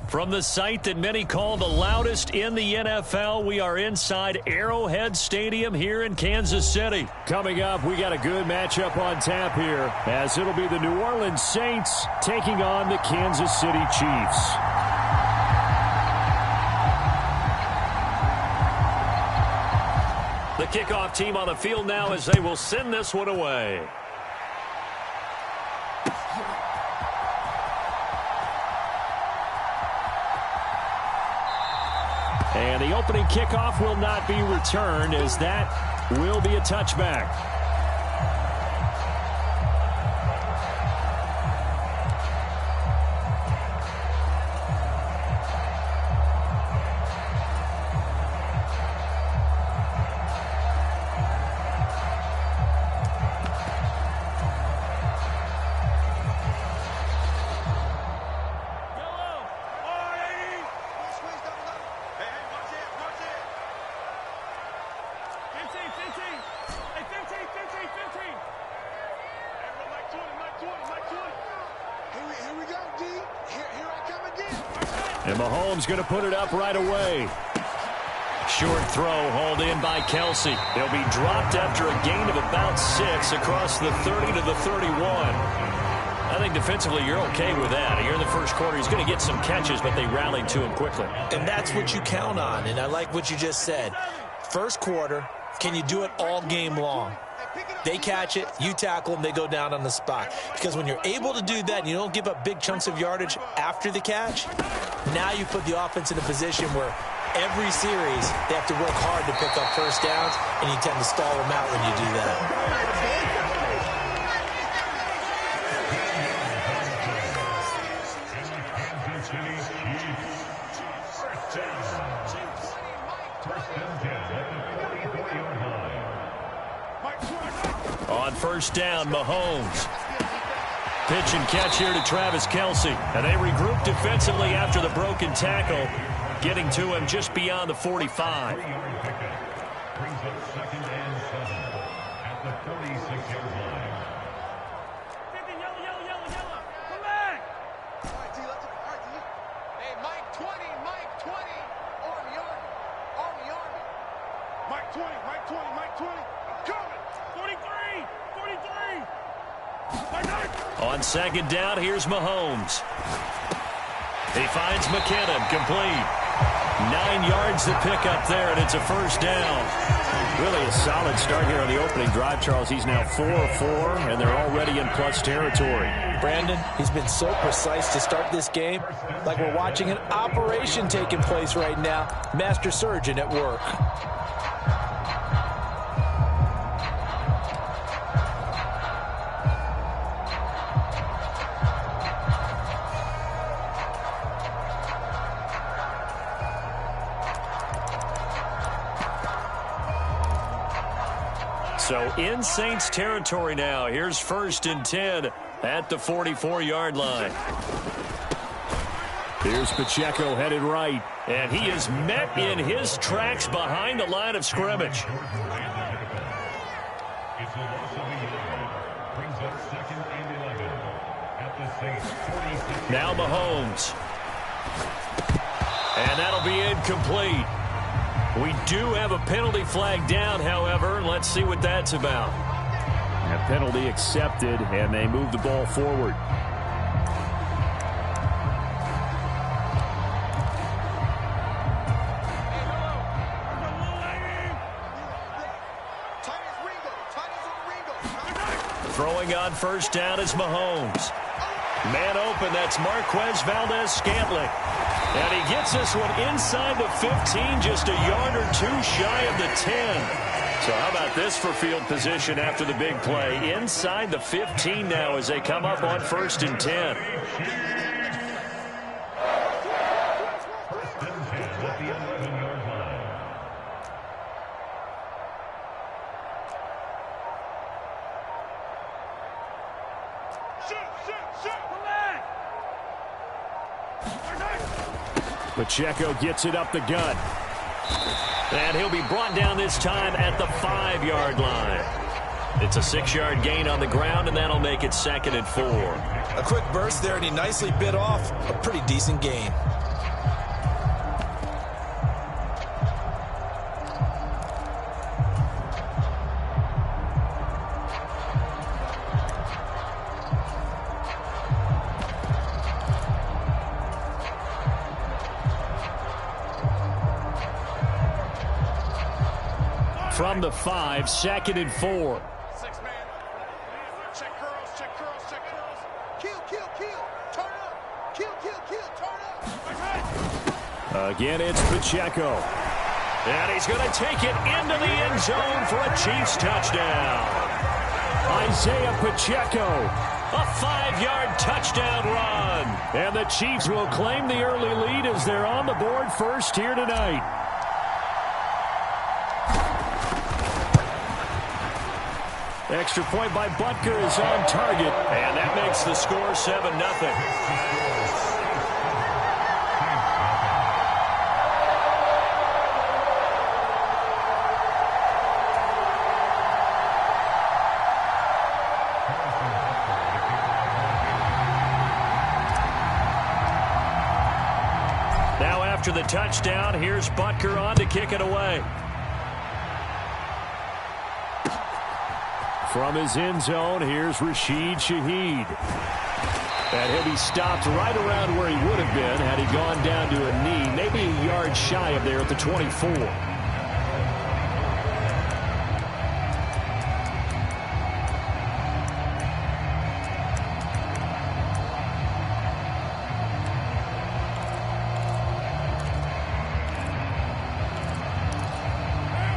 From the site that many call the loudest in the NFL, we are inside Arrowhead Stadium here in Kansas City. Coming up, we got a good matchup on tap here, as it'll be the New Orleans Saints taking on the Kansas City Chiefs. The kickoff team on the field now as they will send this one away. And the opening kickoff will not be returned, as that will be a touchback. And Mahomes going to put it up right away. Short throw hauled in by Kelsey. He'll be dropped after a gain of about 6 across the 30 to the 31. I think defensively you're okay with that. Here in the first quarter, he's going to get some catches, but they rallied to him quickly. And that's what you count on, and I like what you just said. First quarter, can you do it all game long? They catch it, you tackle them, they go down on the spot. Because when you're able to do that and you don't give up big chunks of yardage after the catch, now you put the offense in a position where every series they have to work hard to pick up first downs, and you tend to stall them out when you do that. On first down, Mahomes. Pitch and catch here to Travis Kelsey. And they regroup defensively after the broken tackle, getting to him just beyond the 45. Brings up 2nd and 7 at the 46-yard line. Yellow. Come back. All right, D. Hey, Mike 20. Army. Mike 20. Coming. 43. On second down, here's Mahomes. He finds McKinnon, complete. 9 yards to pick up there, and it's a first down. Really a solid start here on the opening drive, Charles. He's now 4 of 4, and they're already in plus territory. Brandon, he's been so precise to start this game, like we're watching an operation taking place right now. Master surgeon at work. So in Saints territory now. Here's 1st and 10 at the 44-yard line. Here's Pacheco headed right. And he is met in his tracks behind the line of scrimmage. Now Mahomes. And that'll be incomplete. We do have a penalty flag down, however. Let's see what that's about. A penalty accepted, and they move the ball forward. Throwing on first down is Mahomes. Man open, that's Marquez Valdez-Scantling. And he gets this one inside the 15, just a yard or 2 shy of the 10. So how about this for field position after the big play? Inside the 15 now as they come up on 1st and 10. Pacheco gets it up the gut. And he'll be brought down this time at the 5-yard line. It's a 6-yard gain on the ground, and that'll make it 2nd and 4. A quick burst there, and he nicely bit off a pretty decent gain. From the 5, 2nd and 4. 6 man. Check curls, check curls, check curls. Kill, kill, kill. Turn up. Kill, kill, kill. Turn up. Again, it's Pacheco. And he's going to take it into the end zone for a Chiefs touchdown. Isaiah Pacheco, a 5-yard touchdown run. And the Chiefs will claim the early lead as they're on the board first here tonight. Extra point by Butker is on target, and that makes the score 7-0. Now after the touchdown, here's Butker on to kick it away. From his end zone, here's Rashid Shaheed. And he'll be stopped right around where he would have been had he gone down to a knee, maybe a yard shy of there at the 24.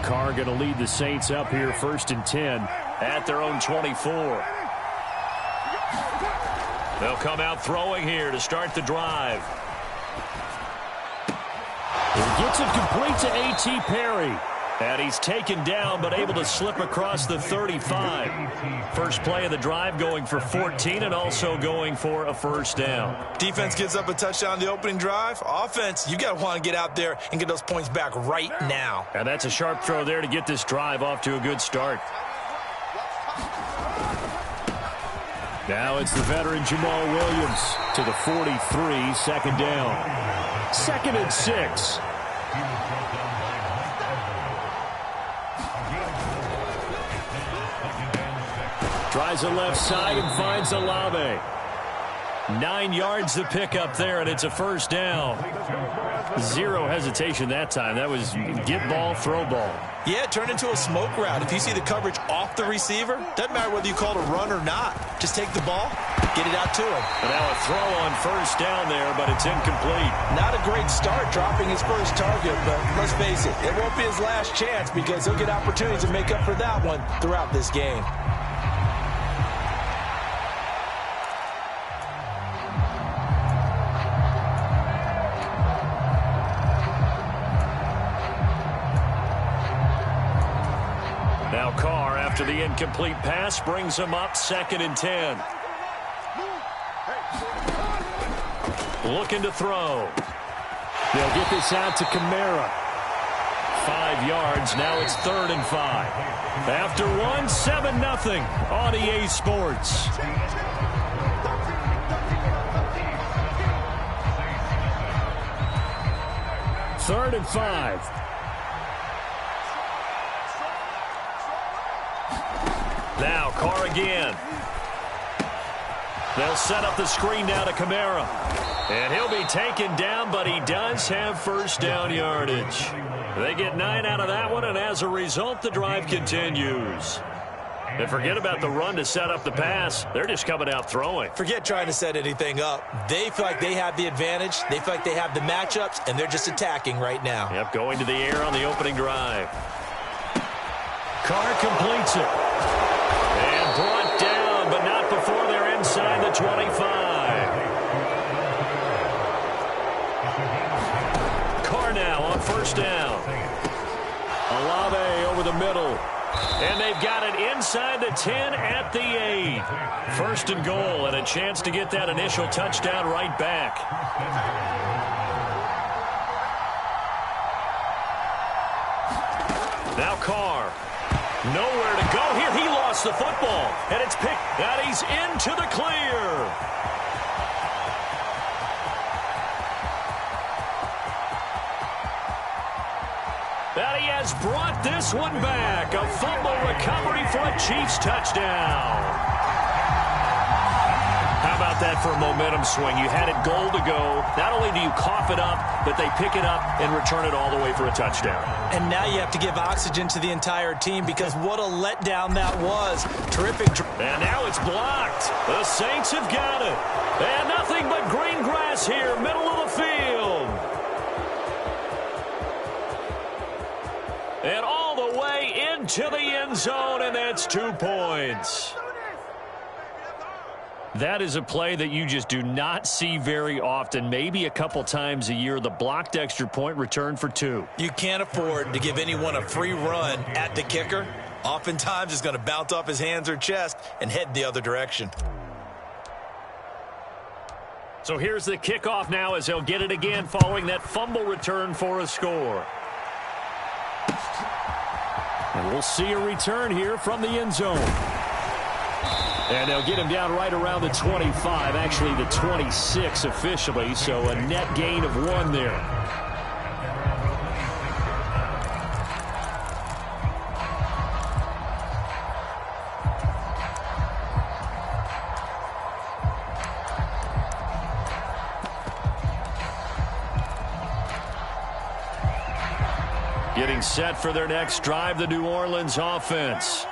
Carr going to lead the Saints up here 1st and 10 at their own 24. They'll come out throwing here to start the drive. He gets it complete to A.T. Perry. And he's taken down but able to slip across the 35. First play of the drive going for 14 and also going for a first down. Defense gives up a touchdown the opening drive. Offense, you got to want to get out there and get those points back right now. And that's a sharp throw there to get this drive off to a good start. Now it's the veteran Jamal Williams to the 43, 2nd down. 2nd and 6. Tries the left side and finds Olave. 9 yards to pick up there, and it's a first down. Zero hesitation that time. That was get ball, throw ball. Yeah, it turned into a smoke route. If you see the coverage off the receiver, doesn't matter whether you call it a run or not. Just take the ball, get it out to him. And now a throw on first down there, but it's incomplete. Not a great start dropping his first target, but let's face it, it won't be his last chance because he'll get opportunities to make up for that one throughout this game. Now Carr, after the incomplete pass, brings him up 2nd and 10. Looking to throw. They'll get this out to Kamara. 5 yards. Now it's 3rd and 5. After one, 7-0 on EA Sports. Third and 5. Now Carr again. They'll set up the screen now to Kamara. And he'll be taken down, but he does have first down yardage. They get 9 out of that one, and as a result, the drive continues. And forget about the run to set up the pass. They're just coming out throwing. Forget trying to set anything up. They feel like they have the advantage. They feel like they have the matchups, and they're just attacking right now. Yep, going to the air on the opening drive. Carr completes it. And brought down, but not before they're inside the 25. Carr now on first down. Olave over the middle. And they've got it inside the 10 at the 8. 1st and goal, and a chance to get that initial touchdown right back. Now Carr. Nowhere to go here. He lost the football. And it's picked. And he's into the clear. And he has brought this one back. A fumble recovery for a Chiefs touchdown. How about that for a momentum swing? You had it goal to go. Not only do you cough it up, but they pick it up and return it all the way for a touchdown. And now you have to give oxygen to the entire team because what a letdown that was. Terrific. And now it's blocked. The Saints have got it. And nothing but green grass here, middle of the field. And all the way into the end zone, and that's 2 points. That is a play that you just do not see very often. Maybe a couple times a year, the blocked extra point return for 2. You can't afford to give anyone a free run at the kicker. Oftentimes, he's going to bounce off his hands or chest and head the other direction. So here's the kickoff now as they'll get it again following that fumble return for a score. And we'll see a return here from the end zone. And they'll get him down right around the 25, actually the 26 officially, so a net gain of 1 there. Getting set for their next drive, the New Orleans offense.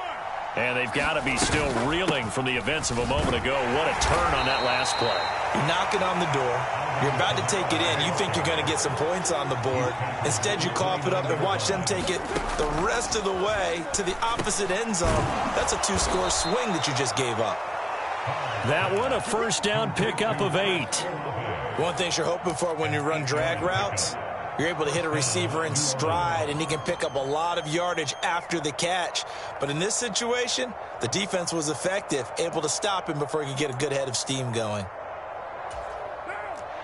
And they've got to be still reeling from the events of a moment ago. What a turn on that last play. You're knocking on the door. You're about to take it in. You think you're going to get some points on the board. Instead, you cough it up and watch them take it the rest of the way to the opposite end zone. That's a 2-score swing that you just gave up. That one, a first down pickup of 8. One thing you're hoping for when you run drag routes, you're able to hit a receiver in stride, and he can pick up a lot of yardage after the catch. But in this situation, the defense was effective, able to stop him before he could get a good head of steam going.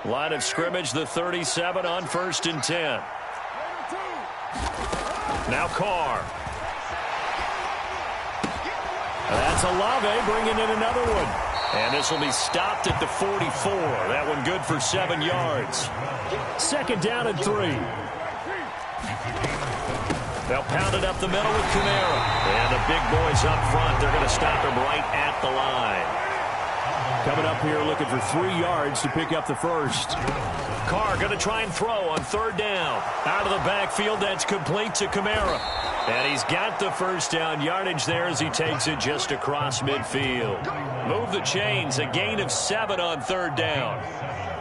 Line of scrimmage, the 37 on 1st and 10. Now Carr. That's Olave bringing in another one. And this will be stopped at the 44. That one good for 7 yards. 2nd down and 3. They'll pound it up the middle with Kamara. And the big boys up front, they're going to stop him right at the line. Coming up here looking for 3 yards to pick up the first. Carr going to try and throw on 3rd down. Out of the backfield, that's complete to Kamara. And he's got the first down yardage there as he takes it just across midfield. Move the chains, a gain of 7 on 3rd down.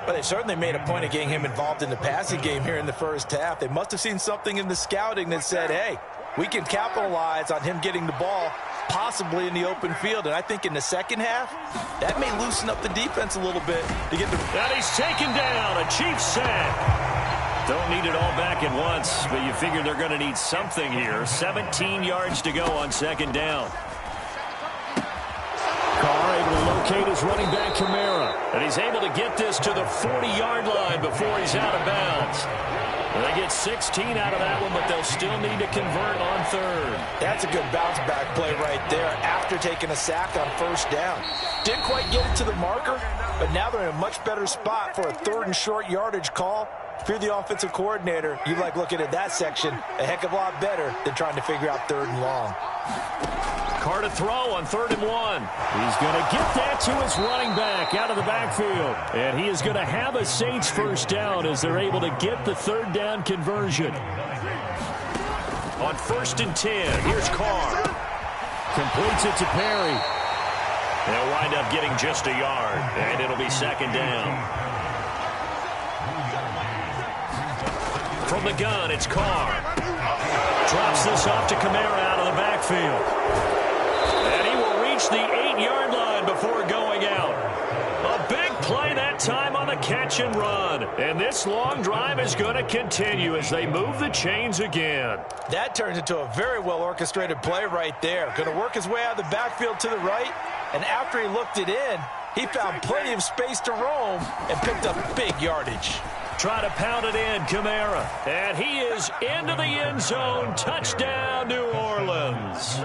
But they certainly made a point of getting him involved in the passing game here in the first half. They must have seen something in the scouting that said, hey, we can capitalize on him getting the ball possibly in the open field. And I think in the second half, that may loosen up the defense a little bit to get the... And he's taken down, a Chiefs sack. Don't need it all back at once, but you figure they're going to need something here. 17 yards to go on 2nd down. Carr able to locate his running back, Kamara. And he's able to get this to the 40-yard line before he's out of bounds. And they get 16 out of that one, but they'll still need to convert on 3rd. That's a good bounce-back play right there after taking a sack on 1st down. Didn't quite get it to the marker, but now they're in a much better spot for a 3rd and short yardage call. If you're the offensive coordinator, you like looking at that section a heck of a lot better than trying to figure out 3rd and long. Carr to throw on 3rd and 1. He's going to get that to his running back out of the backfield. And he is going to have a Saints first down as they're able to get the 3rd down conversion. On 1st and 10, here's Carr. Completes it to Perry. They'll wind up getting just a yard, and it'll be 2nd down. From the gun, it's Carr. Drops this off to Kamara out of the backfield. And he will reach the 8-yard line before going out. A big play that time on the catch and run. And this long drive is going to continue as they move the chains again. That turns into a very well-orchestrated play right there. Going to work his way out of the backfield to the right. And after he looked it in, he found plenty of space to roam and picked up big yardage. Try to pound it in, Kamara. And he is into the end zone. Touchdown, New Orleans.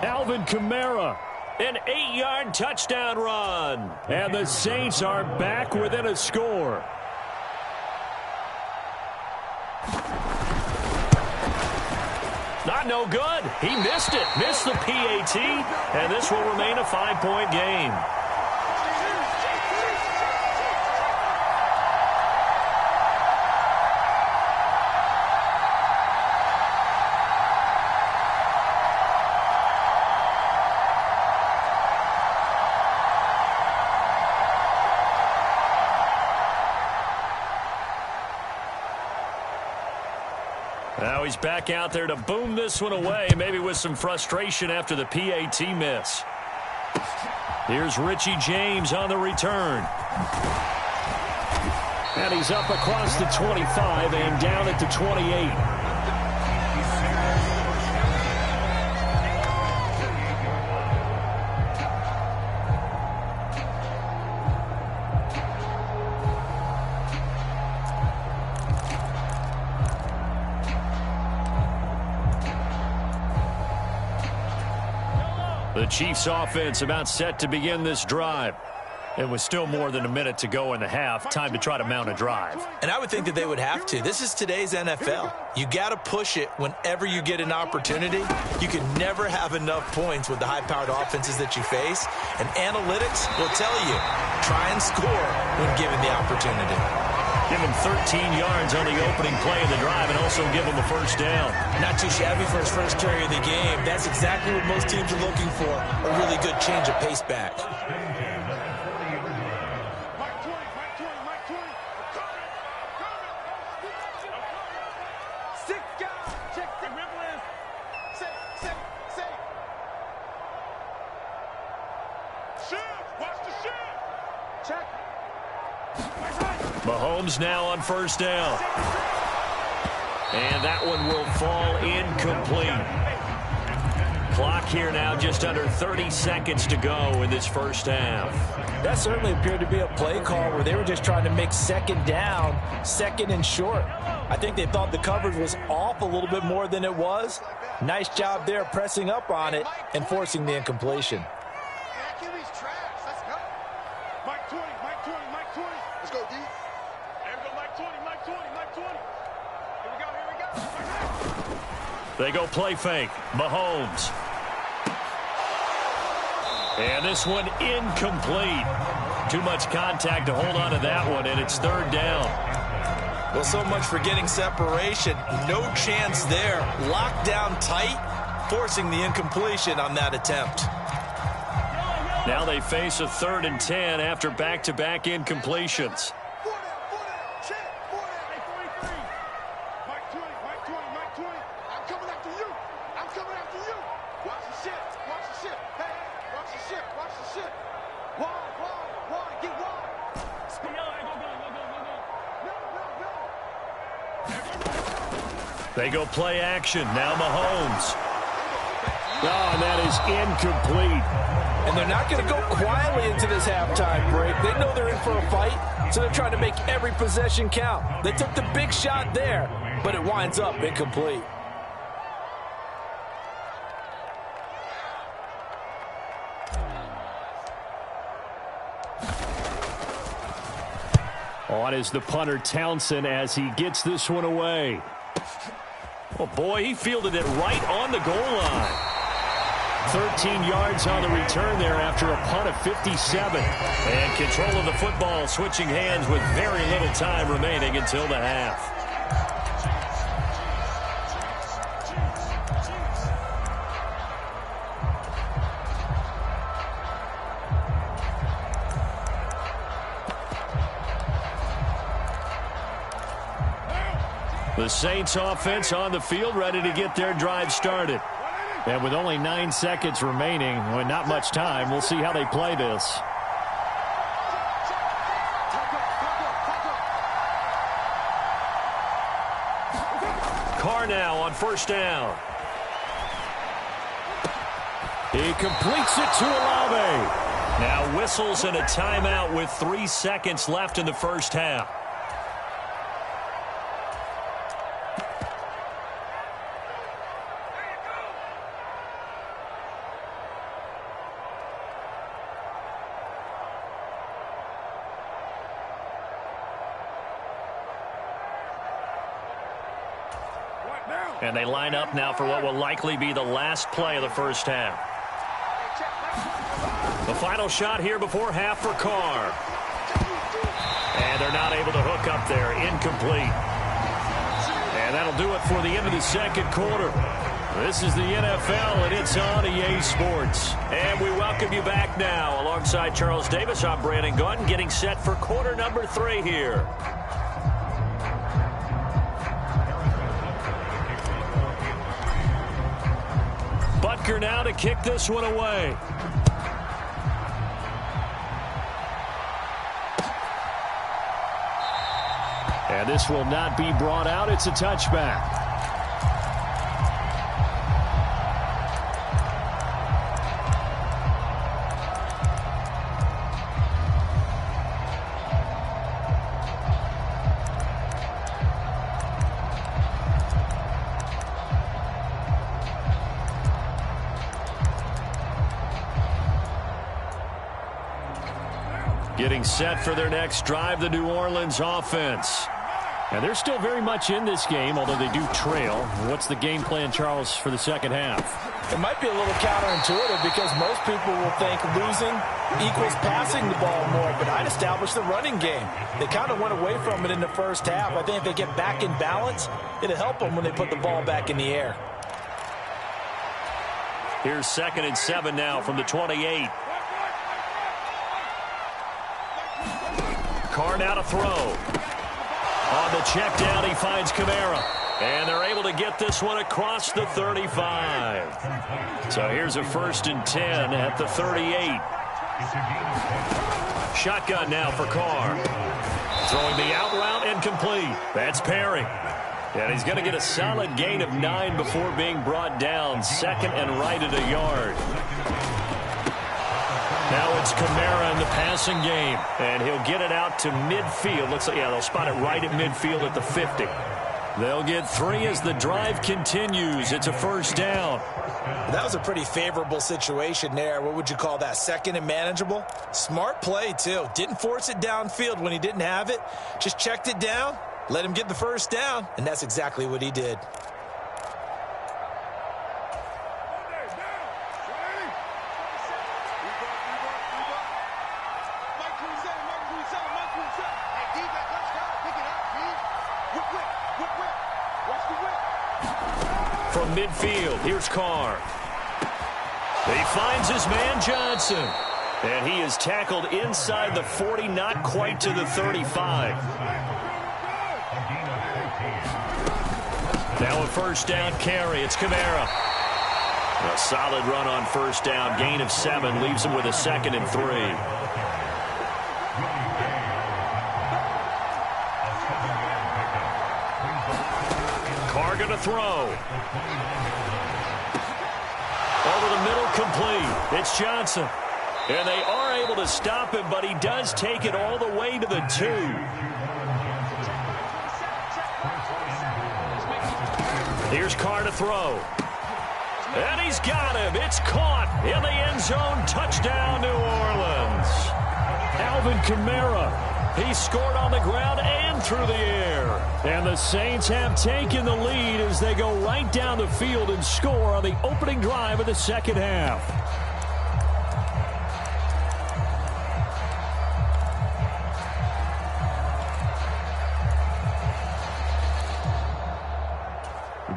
Alvin Kamara, an 8-yard touchdown run. And the Saints are back within a score. Not no good. He missed it. Missed the PAT. And this will remain a 5-point game. Now he's back out there to boom this one away, maybe with some frustration after the PAT miss. Here's Richie James on the return. And he's up across the 25 and down at the 28. The Chiefs offense about set to begin this drive. It was still more than a minute to go in the half. Time to try to mount a drive. And I would think that they would have to. This is today's NFL. You got to push it whenever you get an opportunity. You can never have enough points with the high-powered offenses that you face. And analytics will tell you, try and score when given the opportunity. Give him 13 yards on the opening play of the drive and also give him a first down. Not too shabby for his first carry of the game. That's exactly what most teams are looking for, a really good change of pace back. Mahomes now on first down. And that one will fall incomplete. Clock here now just under 30 seconds to go in this first half. That certainly appeared to be a play call where they were just trying to make second down, second and short. I think they thought the coverage was off a little bit more than it was. Nice job there pressing up on it and forcing the incompletion. They go play fake. Mahomes. And this one incomplete. Too much contact to hold on to that one, and it's third down. Well, so much for getting separation. No chance there. Locked down tight, forcing the incompletion on that attempt. Now they face a 3rd and 10 after back-to-back incompletions. They go play action. Now Mahomes. Oh, and that is incomplete. And they're not going to go quietly into this halftime break. They know they're in for a fight, so they're trying to make every possession count. They took the big shot there, but it winds up incomplete. On is the punter Townsend as he gets this one away. Oh, boy, he fielded it right on the goal line. 13 yards on the return there after a punt of 57. And control of the football switching hands with very little time remaining until the half. The Saints offense on the field ready to get their drive started. And with only 9 seconds remaining, with not much time, we'll see how they play this. Carr now on first down. He completes it to Olave. Now whistles and a timeout with 3 seconds left in the first half. And they line up now for what will likely be the last play of the first half. The final shot here before half for Carr. And they're not able to hook up there. Incomplete. And that'll do it for the end of the second quarter. This is the NFL, and it's on EA Sports. And we welcome you back now. Alongside Charles Davis, I'm Brandon Gaudin, getting set for quarter number 3 here. Butker now to kick this one away. And this will not be brought out. It's a touchback. Getting set for their next drive, the New Orleans offense. And they're still very much in this game, although they do trail. What's the game plan, Charles, for the second half? It might be a little counterintuitive because most people will think losing equals passing the ball more, but I'd establish the running game. They kind of went away from it in the first half. I think if they get back in balance, it'll help them when they put the ball back in the air. Here's 2nd and 7 now from the 28. Carr now to throw. On the check down, he finds Kamara. And they're able to get this one across the 35. So here's a 1st and 10 at the 38. Shotgun now for Carr. Throwing the out route and complete. That's Perry. And he's going to get a solid gain of 9 before being brought down. 2nd and right at a yard. Now it's Kamara in the passing game. And he'll get it out to midfield. Looks like, yeah, they'll spot it right at midfield at the 50. They'll get 3 as the drive continues. It's a 1st down. That was a pretty favorable situation there. What would you call that? 2nd and manageable? Smart play, too. Didn't force it downfield when he didn't have it. Just checked it down, let him get the 1st down, and that's exactly what he did. From midfield, here's Carr. He finds his man Johnson. And he is tackled inside the 40, not quite to the 35. Now a 1st down carry. It's Kamara. A solid run on 1st down. Gain of 7 leaves him with a 2nd and 3. Going to throw. Over the middle, complete. It's Johnson. And they are able to stop him, but he does take it all the way to the 2. Here's Carr to throw. And he's got him. It's caught in the end zone. Touchdown, New Orleans. Alvin Kamara. He scored on the ground and through the air. And the Saints have taken the lead as they go right down the field and score on the opening drive of the second half.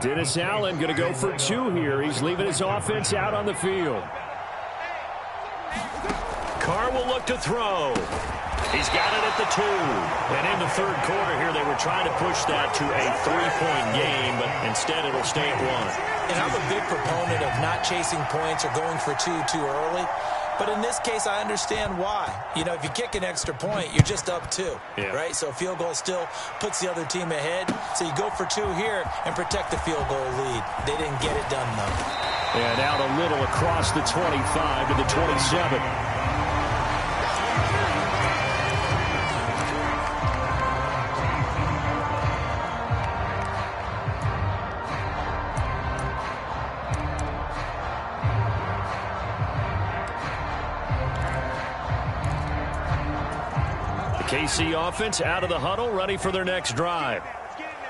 Dennis Allen going to go for 2 here. He's leaving his offense out on the field. Carr will look to throw. He's got it at the 2. And in the 3rd quarter here, they were trying to push that to a 3-point game, but instead it'll stay at 1. And I'm a big proponent of not chasing points or going for 2 too early. But in this case, I understand why. You know, if you kick an extra point, you're just up 2, right? So a field goal still puts the other team ahead. So you go for 2 here and protect the field goal lead. They didn't get it done, though. And out a little across the 25 to the 27. KC offense out of the huddle, ready for their next drive.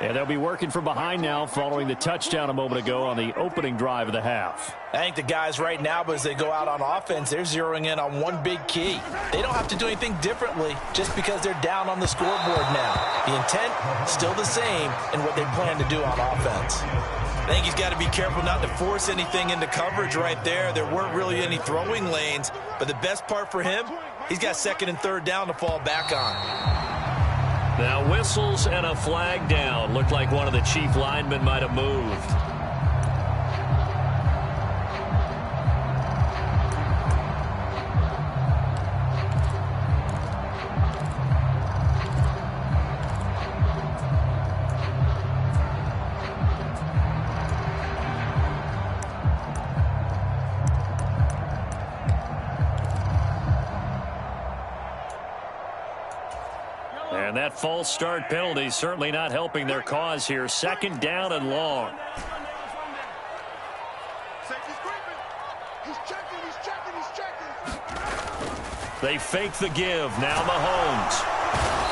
And they'll be working from behind now following the touchdown a moment ago on the opening drive of the half. I think the guys right now, as they go out on offense, they're zeroing in on one big key. They don't have to do anything differently just because they're down on the scoreboard now. The intent, still the same in what they plan to do on offense. I think he's got to be careful not to force anything into coverage right there. There weren't really any throwing lanes, but the best part for him, he's got second and third down to fall back on. Now whistles and a flag down. Looked like one of the Chief linemen might have moved. And that false start penalty certainly not helping their cause here. Second down and long. They fake the give. Now Mahomes.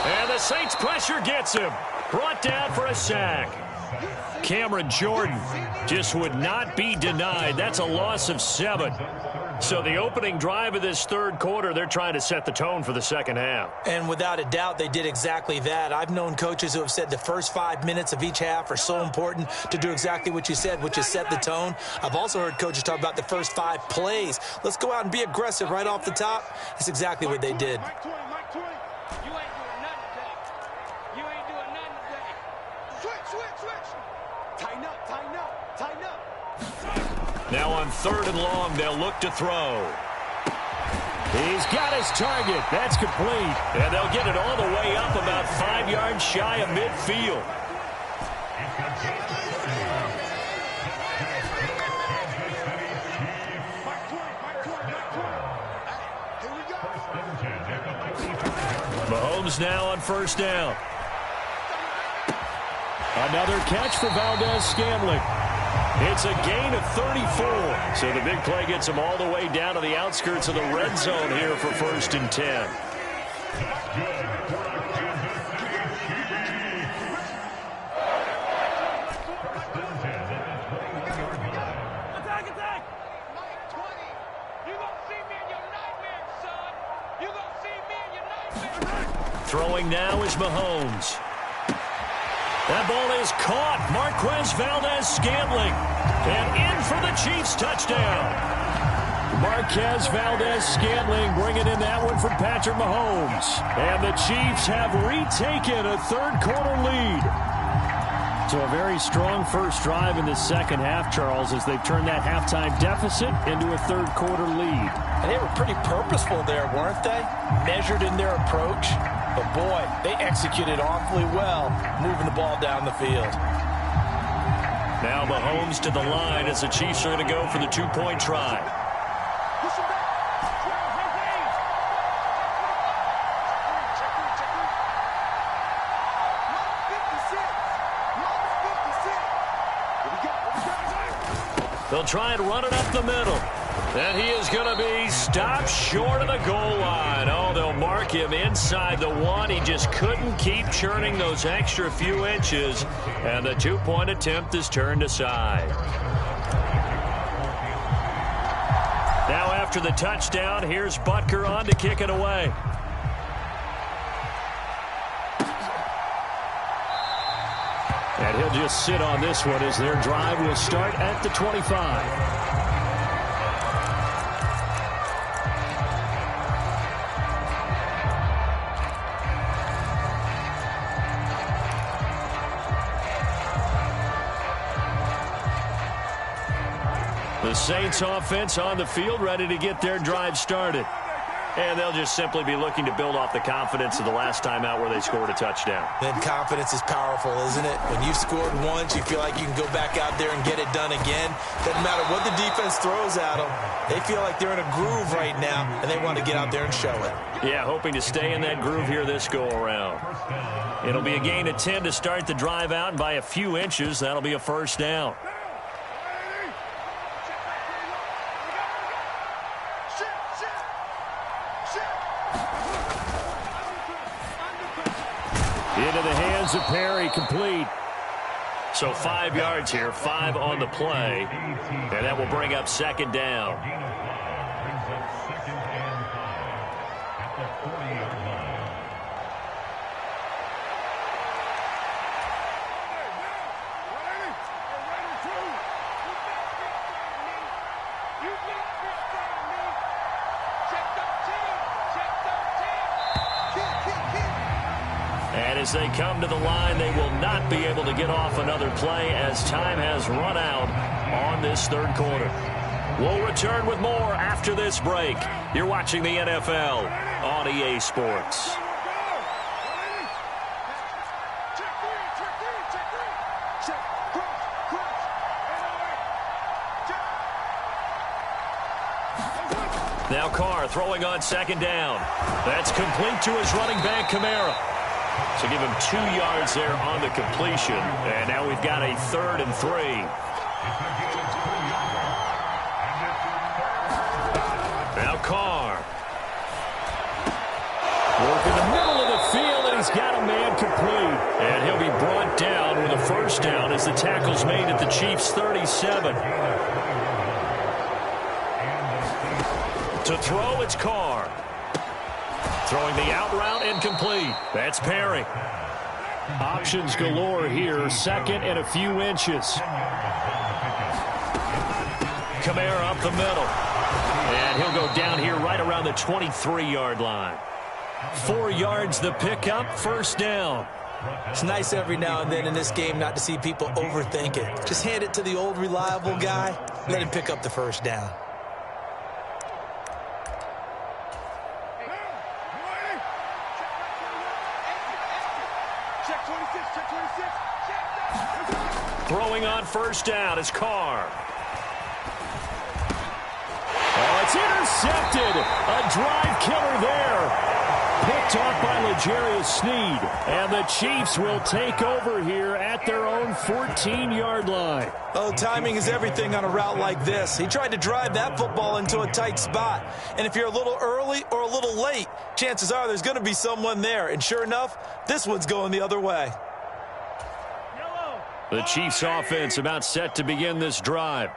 And the Saints pressure gets him. Brought down for a sack. Cameron Jordan just would not be denied. That's a loss of 7. So the opening drive of this third quarter, they're trying to set the tone for the second half. And without a doubt, they did exactly that. I've known coaches who have said the first 5 minutes of each half are so important to do exactly what you said, which is set the tone. I've also heard coaches talk about the first 5 plays. Let's go out and be aggressive right off the top. That's exactly what they did. Now on third and long, they'll look to throw. He's got his target. That's complete. And they'll get it all the way up about 5 yards shy of midfield. Mahomes now on first down. Another catch for Valdez-Scantling. It's a gain of 34. So the big play gets him all the way down to the outskirts of the red zone here for first and 10. Throwing now is Mahomes. That ball is caught. Marquez Valdez-Scantling. And in for the Chiefs touchdown. Marquez Valdez-Scantling bringing in that one from Patrick Mahomes. And the Chiefs have retaken a third quarter lead. So a very strong first drive in the second half, Charles, as they've turned that halftime deficit into a third quarter lead. And they were pretty purposeful there, weren't they? Measured in their approach. But, boy, they executed awfully well, moving the ball down the field. Now Mahomes to the line as the Chiefs are going to go for the two-point try. They'll try and run it up the middle. And he is going to be stopped short of the goal line. Oh, they'll mark him inside the 1. He just couldn't keep churning those extra few inches. And the two-point attempt is turned aside. Now after the touchdown, here's Butker on to kick it away. And he'll just sit on this one as their drive will start at the 25. The Saints offense on the field, ready to get their drive started. And they'll just simply be looking to build off the confidence of the last time out where they scored a touchdown. Then confidence is powerful, isn't it? When you've scored once, you feel like you can go back out there and get it done again. Doesn't matter what the defense throws at them. They feel like they're in a groove right now, and they want to get out there and show it. Yeah, hoping to stay in that groove here this go-around. It'll be a gain of 10 to start the drive out, and by a few inches, that'll be a first down. Into the hands of Perry, complete. So 5 yards here, 5 on the play, and that will bring up second down. Brings up second and 5 at the 40-yard line. And as they come to the line, they will not be able to get off another play as time has run out on this third quarter. We'll return with more after this break. You're watching the NFL on EA Sports. Now Carr throwing on second down. That's complete to his running back, Kamara. So give him 2 yards there on the completion. And now we've got a 3rd and 3. Now Carr. Working the middle of the field, and he's got a man complete. And he'll be brought down with a first down as the tackle's made at the Chiefs' 37. To throw, it's Carr. Throwing the out route, incomplete. That's Perry. Options galore here. 2nd and a few inches. Kamara up the middle. And he'll go down here right around the 23-yard line. 4 yards the pickup, first down. It's nice every now and then in this game not to see people overthink it. Just hand it to the old reliable guy. Let him pick up the first down. Throwing on first down is Carr. Oh, it's intercepted. A drive killer there. Picked off by L'Jarius Sneed. And the Chiefs will take over here at their own 14-yard line. Oh, timing is everything on a route like this. He tried to drive that football into a tight spot. And if you're a little early or a little late, chances are there's going to be someone there. And sure enough, this one's going the other way. The Chiefs offense about set to begin this drive.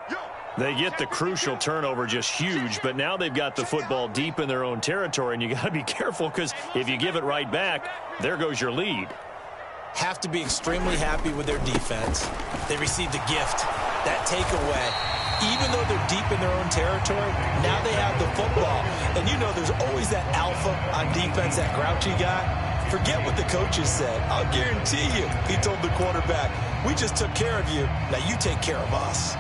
They get the crucial turnover, just huge, but now they've got the football deep in their own territory, and you got to be careful because if you give it right back, there goes your lead. Have to be extremely happy with their defense. They received a gift, that takeaway. Even though they're deep in their own territory, now they have the football. And you know there's always that alpha on defense, that grouchy guy. Forget what the coaches said. I'll guarantee you, he told the quarterback, we just took care of you. Now you take care of us.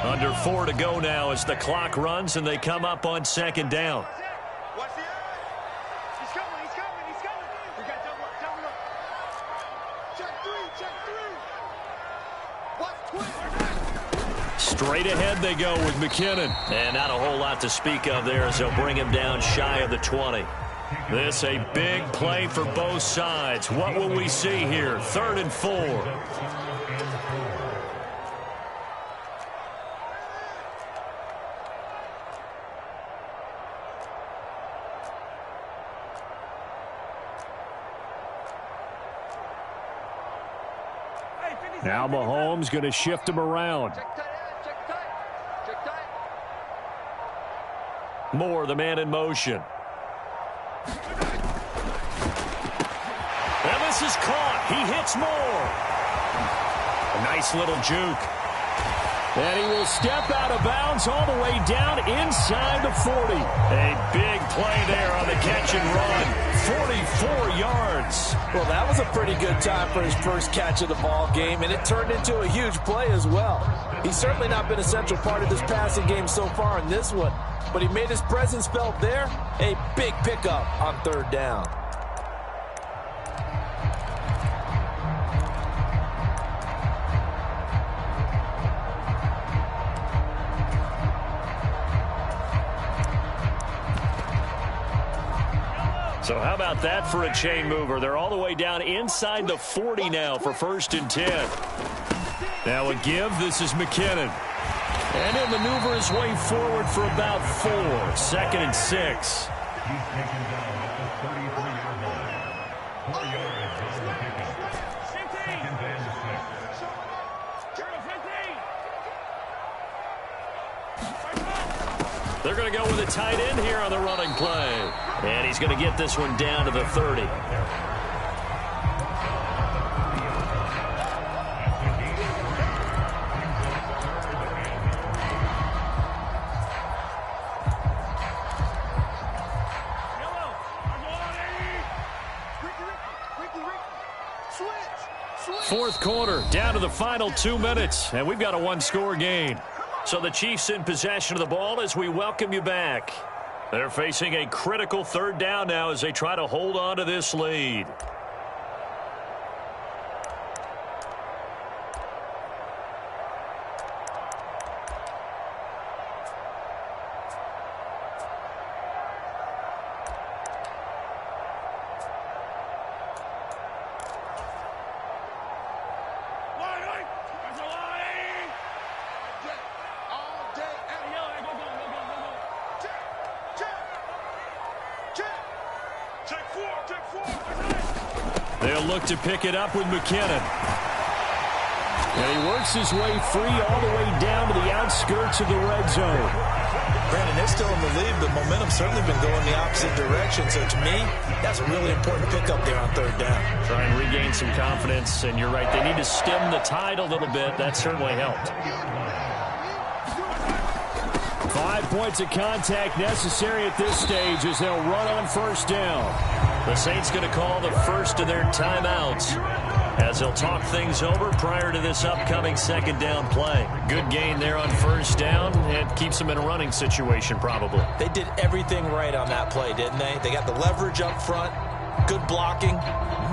Under 4 to go now as the clock runs and they come up on second down. Straight ahead they go with McKinnon. And not a whole lot to speak of there as they'll bring him down shy of the 20. This a big play for both sides. What will we see here? 3rd and 4. Now Mahomes going to shift him around. Moore, the man in motion. And this is caught. He hits Moore. A nice little juke. And he will step out of bounds all the way down inside the 40. A big play there on the catch and run. 44 yards. Well, that was a pretty good time for his first catch of the ball game, and it turned into a huge play as well. He's certainly not been a central part of this passing game so far in this one, but he made his presence felt there. A big pickup on 3rd down. So how about that for a chain mover? They're all the way down inside the 40 now for 1st and 10. Now a give. This is McKinnon. And he'll maneuver his way forward for about 4. 2nd and 6. He's taken down at the 33-yard line. 4 yards on the pickup. 2nd and 6. They're going to go with a tight end here on the running play. And he's going to get this one down to the 30. Fourth quarter, down to the final 2 minutes, and we've got a one-score game. So the Chiefs in possession of the ball as we welcome you back. They're facing a critical 3rd down now as they try to hold on to this lead. They'll look to pick it up with McKinnon. And he works his way free all the way down to the outskirts of the red zone. Brandon, they're still in the lead, but momentum's certainly been going the opposite direction. So to me, that's a really important pickup there on 3rd down. Try and regain some confidence, and you're right. They need to stem the tide a little bit. That certainly helped. 5 points of contact necessary at this stage as they'll run on 1st down. The Saints going to call the first of their timeouts as they'll talk things over prior to this upcoming 2nd down play. Good gain there on 1st down. It keeps them in a running situation probably. They did everything right on that play, didn't they? They got the leverage up front, good blocking,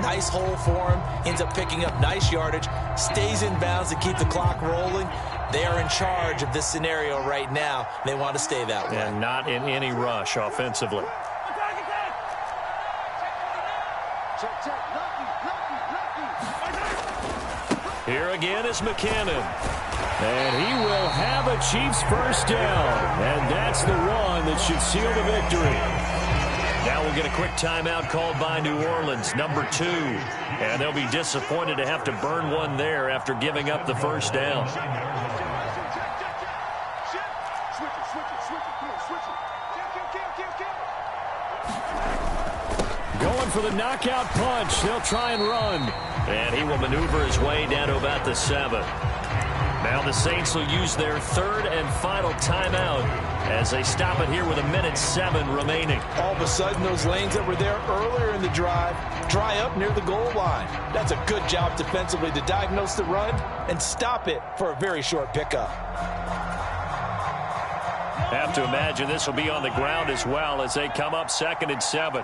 nice hole for him, ends up picking up nice yardage, stays in bounds to keep the clock rolling. They are in charge of this scenario right now. They want to stay that way. And not in any rush offensively. Here again is McKinnon. And he will have a Chiefs 1st down. And that's the one that should seal the victory. Now we'll get a quick timeout called by New Orleans, number 2. And they'll be disappointed to have to burn one there after giving up the 1st down. Going for the knockout punch. They'll try and run. And he will maneuver his way down to about the 7. Now the Saints will use their 3rd and final timeout as they stop it here with 1:07 remaining. All of a sudden, those lanes that were there earlier in the drive dry up near the goal line. That's a good job defensively to diagnose the run and stop it for a very short pickup. Have to imagine this will be on the ground as well as they come up 2nd and 7.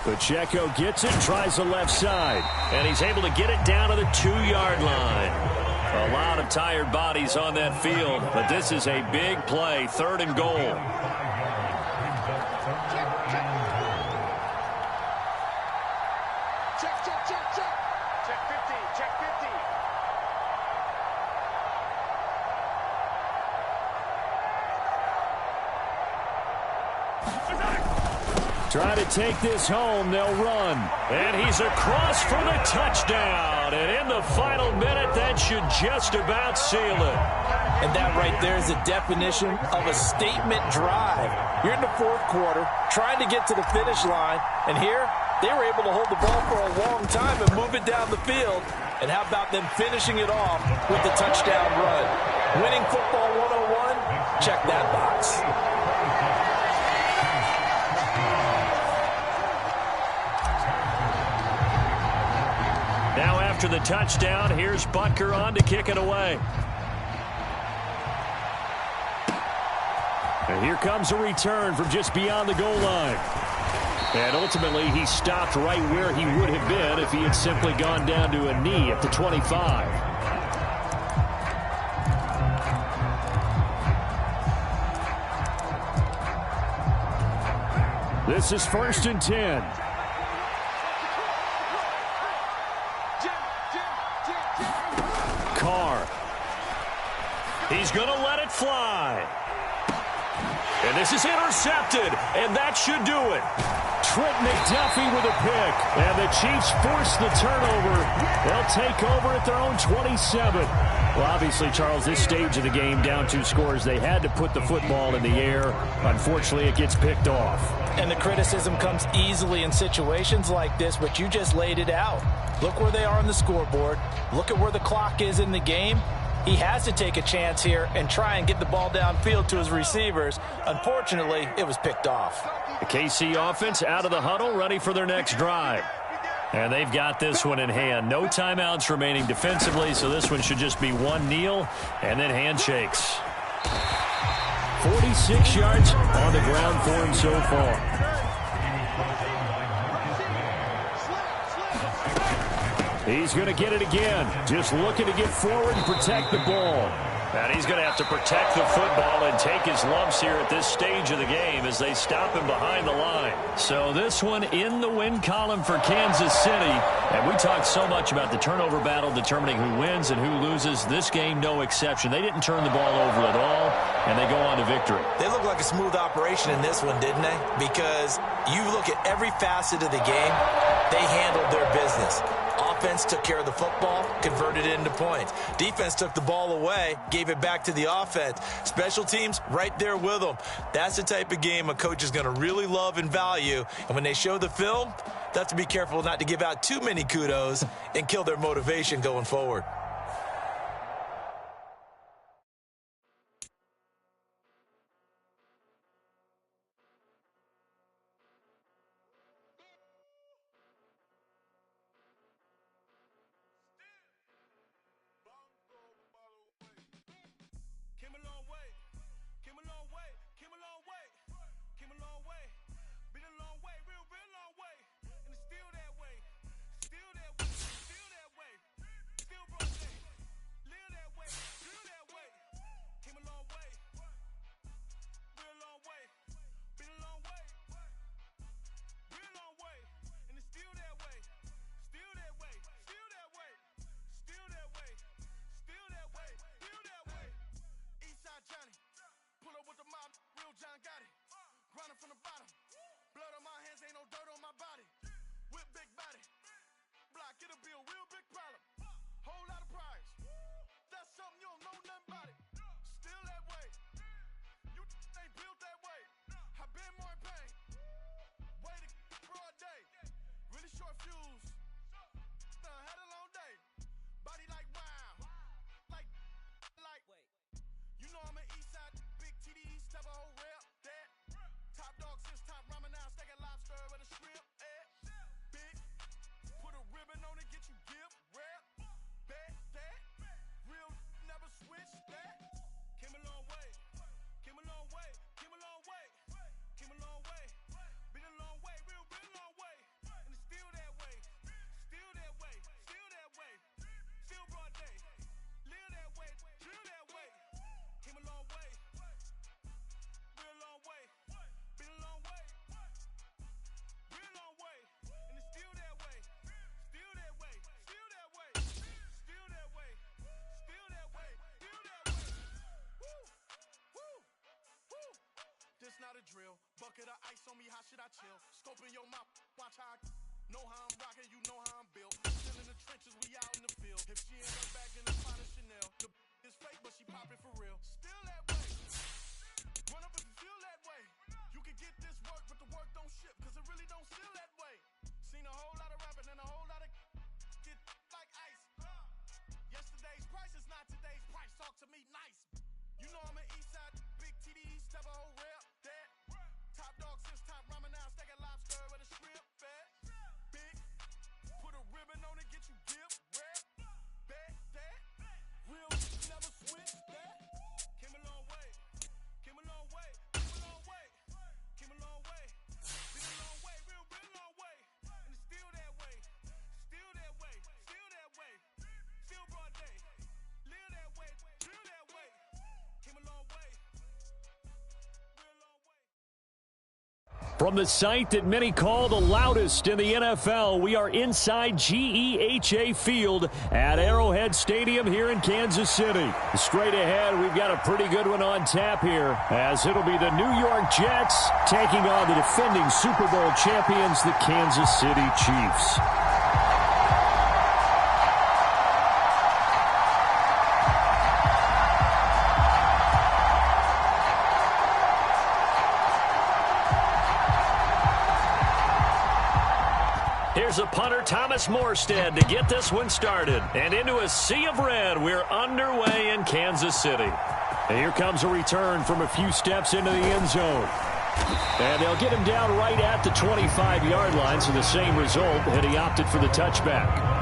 Pacheco gets it, tries the left side, and he's able to get it down to the 2-yard line. A lot of tired bodies on that field, but this is a big play, 3rd and goal. Check 50, check 50. Try to take this home, they'll run. And he's across for the touchdown. And in the final minute, that should just about seal it. And that right there is the definition of a statement drive. You're in the 4th quarter, trying to get to the finish line. And here, they were able to hold the ball for a long time and move it down the field. And how about them finishing it off with the touchdown run? Winning football 101, check that box. Now after the touchdown, here's Butker on to kick it away. And here comes a return from just beyond the goal line. And ultimately, he stopped right where he would have been if he had simply gone down to a knee at the 25. This is 1st and 10. Carr. He's going to let it fly. And this is intercepted, and that should do it. Trent McDuffie with a pick, and the Chiefs force the turnover. They'll take over at their own 27. Well, obviously, Charles, this stage of the game, down 2 scores, they had to put the football in the air. Unfortunately, it gets picked off. And the criticism comes easily in situations like this, but you just laid it out. Look where they are on the scoreboard. Look at where the clock is in the game. He has to take a chance here and try and get the ball downfield to his receivers. Unfortunately, it was picked off. The KC offense out of the huddle, ready for their next drive. And they've got this one in hand. No timeouts remaining defensively, so this one should just be one kneel and then handshakes. 46 yards on the ground for him so far. He's going to get it again. Just looking to get forward and protect the ball. And he's going to have to protect the football and take his lumps here at this stage of the game as they stop him behind the line. So this one in the win column for Kansas City. And we talked so much about the turnover battle determining who wins and who loses. This game, no exception. They didn't turn the ball over at all, and they go on to victory. They look like a smooth operation in this one, didn't they? Because you look at every facet of the game, they handled their business. Offense took care of the football, converted it into points. Defense took the ball away, gave it back to the offense. Special teams, right there with them. That's the type of game a coach is going to really love and value. And when they show the film, they have to be careful not to give out too many kudos and kill their motivation going forward. Not a drill, bucket of ice on me, how should I chill? Scope in your mouth, watch how I know how I'm rocking, you know how I'm built. Still in the trenches, we out in the field. If she ain't her back in the pot of Chanel, the is fake, but she popping for real. Still that way, run up if you feel that way. You can get this work, but the work don't ship, cause it really don't feel that way. Seen a whole lot of rapping and a whole lot of get like ice. Yesterday's price is not today's price, talk to me nice. You know I'm an Eastside, big TDE, step a whole rep. Top dog since top ramen now, steak and lobster with a shrimp fat. Big, put a ribbon on it, get you dip, rap, back that. Real never switch that. Came a long way, From the site that many call the loudest in the NFL, we are inside GEHA Field at Arrowhead Stadium here in Kansas City. Straight ahead, we've got a pretty good one on tap here, as it'll be the New York Jets taking on the defending Super Bowl champions, the Kansas City Chiefs. Here's a punter, Thomas Morstead, to get this one started. And into a sea of red, we're underway in Kansas City. And here comes a return from a few steps into the end zone. And they'll get him down right at the 25-yard line, so the same result, and he opted for the touchback.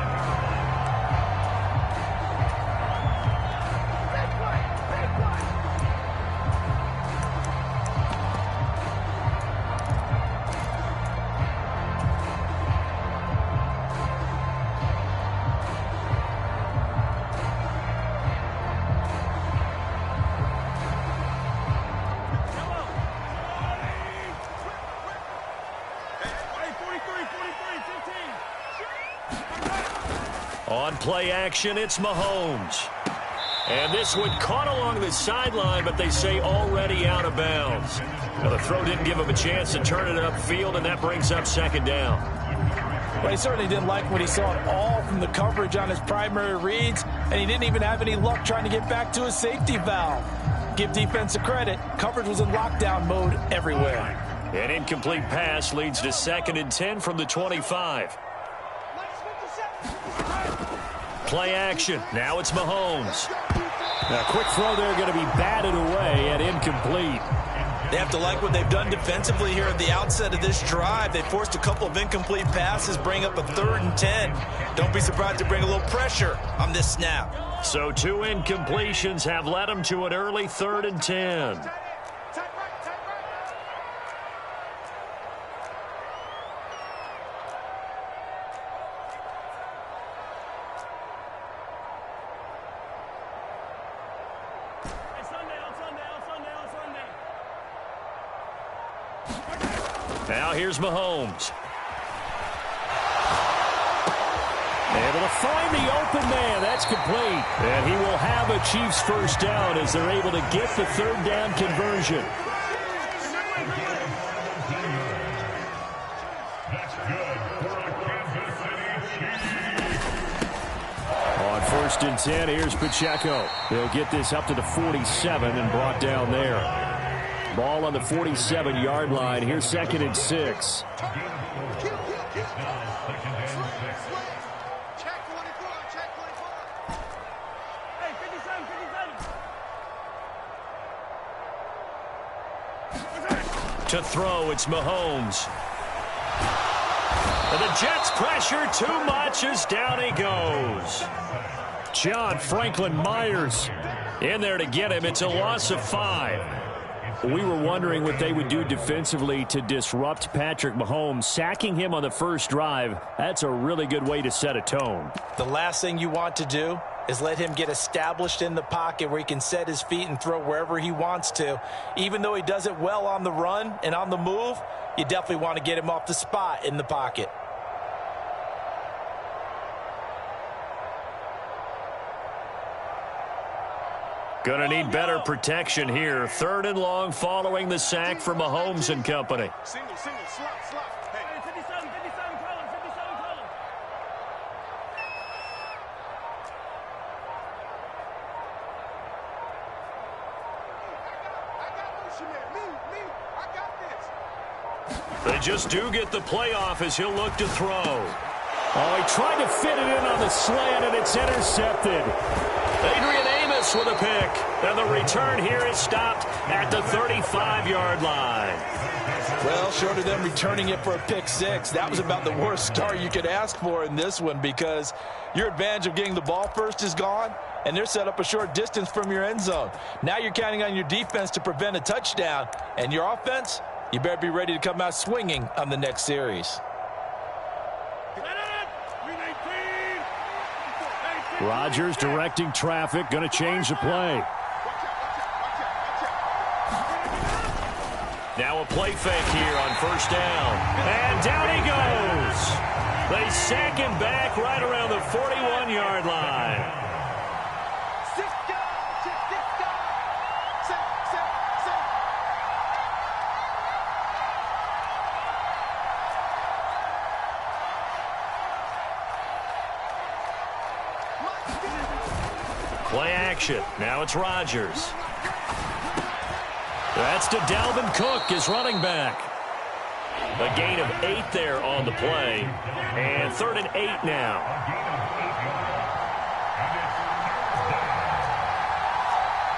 On play action, it's Mahomes. And this one caught along the sideline, but they say already out of bounds. Now, the throw didn't give him a chance to turn it upfield, and that brings up second down. Well, he certainly didn't like what he saw at all from the coverage on his primary reads, and he didn't even have any luck trying to get back to his safety valve. Give defensive credit. Coverage was in lockdown mode everywhere. An incomplete pass leads to 2nd and 10 from the 25. Play action. Now it's Mahomes. A quick throw there going to be batted away and incomplete. They have to like what they've done defensively here at the outset of this drive. They forced a couple of incomplete passes, bring up a 3rd and 10. Don't be surprised to bring a little pressure on this snap. So 2 incompletions have led them to an early 3rd and 10. Now here's Mahomes. Able to find the open man. That's complete. And he will have a Chiefs first down as they're able to get the 3rd down conversion. On 1st and 10, here's Pacheco. They'll get this up to the 47 and brought down there. Ball on the 47-yard line. Here's 2nd and 6. To throw, it's Mahomes. And the Jets pressure too much as down he goes. John Franklin Myers in there to get him. It's a loss of 5. We were wondering what they would do defensively to disrupt Patrick Mahomes. Sacking him on the first drive, that's a really good way to set a tone. The last thing you want to do is let him get established in the pocket where he can set his feet and throw wherever he wants to. Even though he does it well on the run and on the move, you definitely want to get him off the spot in the pocket. Gonna need better protection here. 3rd and long following the sack for Mahomes and company. Single, slot. Hey, 57, color. I got motion there. Me, I got this. They just do get the playoff as he'll look to throw. Oh, he tried to fit it in on the slant, and it's intercepted. Adrian Amos with a pick. And the return here is stopped at the 35-yard line. Well, short of them returning it for a pick 6, that was about the worst start you could ask for in this one, because your advantage of getting the ball first is gone, and they're set up a short distance from your end zone. Now you're counting on your defense to prevent a touchdown, and your offense, you better be ready to come out swinging on the next series. Rodgers directing traffic, going to change the play. Now a play fake here on first down. And down he goes. They sack him back right around the 41-yard line. Play action. Now it's Rodgers. That's to Dalvin Cook, his running back. A gain of 8 there on the play. And 3rd and 8 now.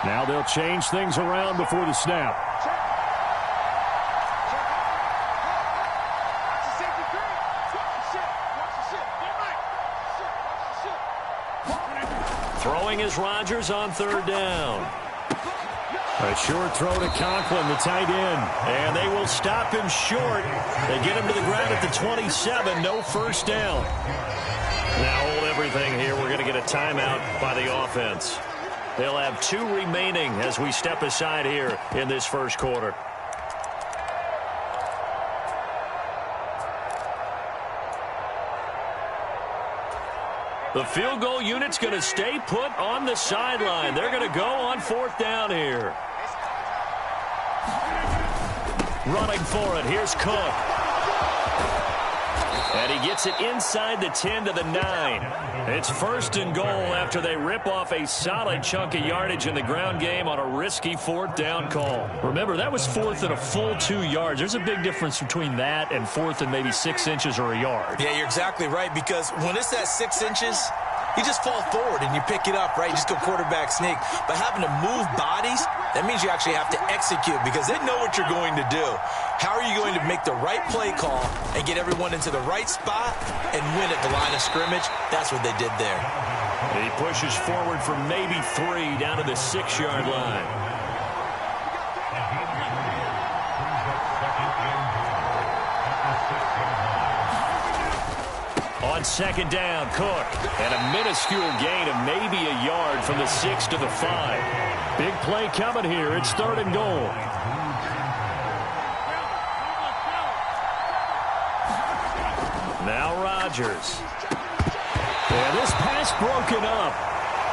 Now they'll change things around before the snap. Throwing is Rodgers on 3rd down. A short throw to Conklin, the tight end. And they will stop him short. They get him to the ground at the 27. No first down. Now hold everything here. We're going to get a timeout by the offense. They'll have 2 remaining as we step aside here in this first quarter. The field goal unit's going to stay put on the sideline. They're going to go on 4th down here. Running for it. Here's Cook. And he gets it inside the 10 to the 9. It's 1st and goal after they rip off a solid chunk of yardage in the ground game on a risky 4th down call. Remember, that was 4th and a full 2 yards. There's a big difference between that and 4th and maybe 6 inches or a yard. Yeah, you're exactly right, because when it's that 6 inches, you just fall forward and you pick it up, right? You just go quarterback sneak. But having to move bodies, that means you actually have to execute because they know what you're going to do. How are you going to make the right play call and get everyone into the right spot and win at the line of scrimmage? That's what they did there. He pushes forward for maybe 3 down to the 6-yard line. On 2nd down, Cook. And a minuscule gain of maybe a yard from the 6 to the 5. Big play coming here. It's 3rd and goal. Now Rodgers. And this pass broken up.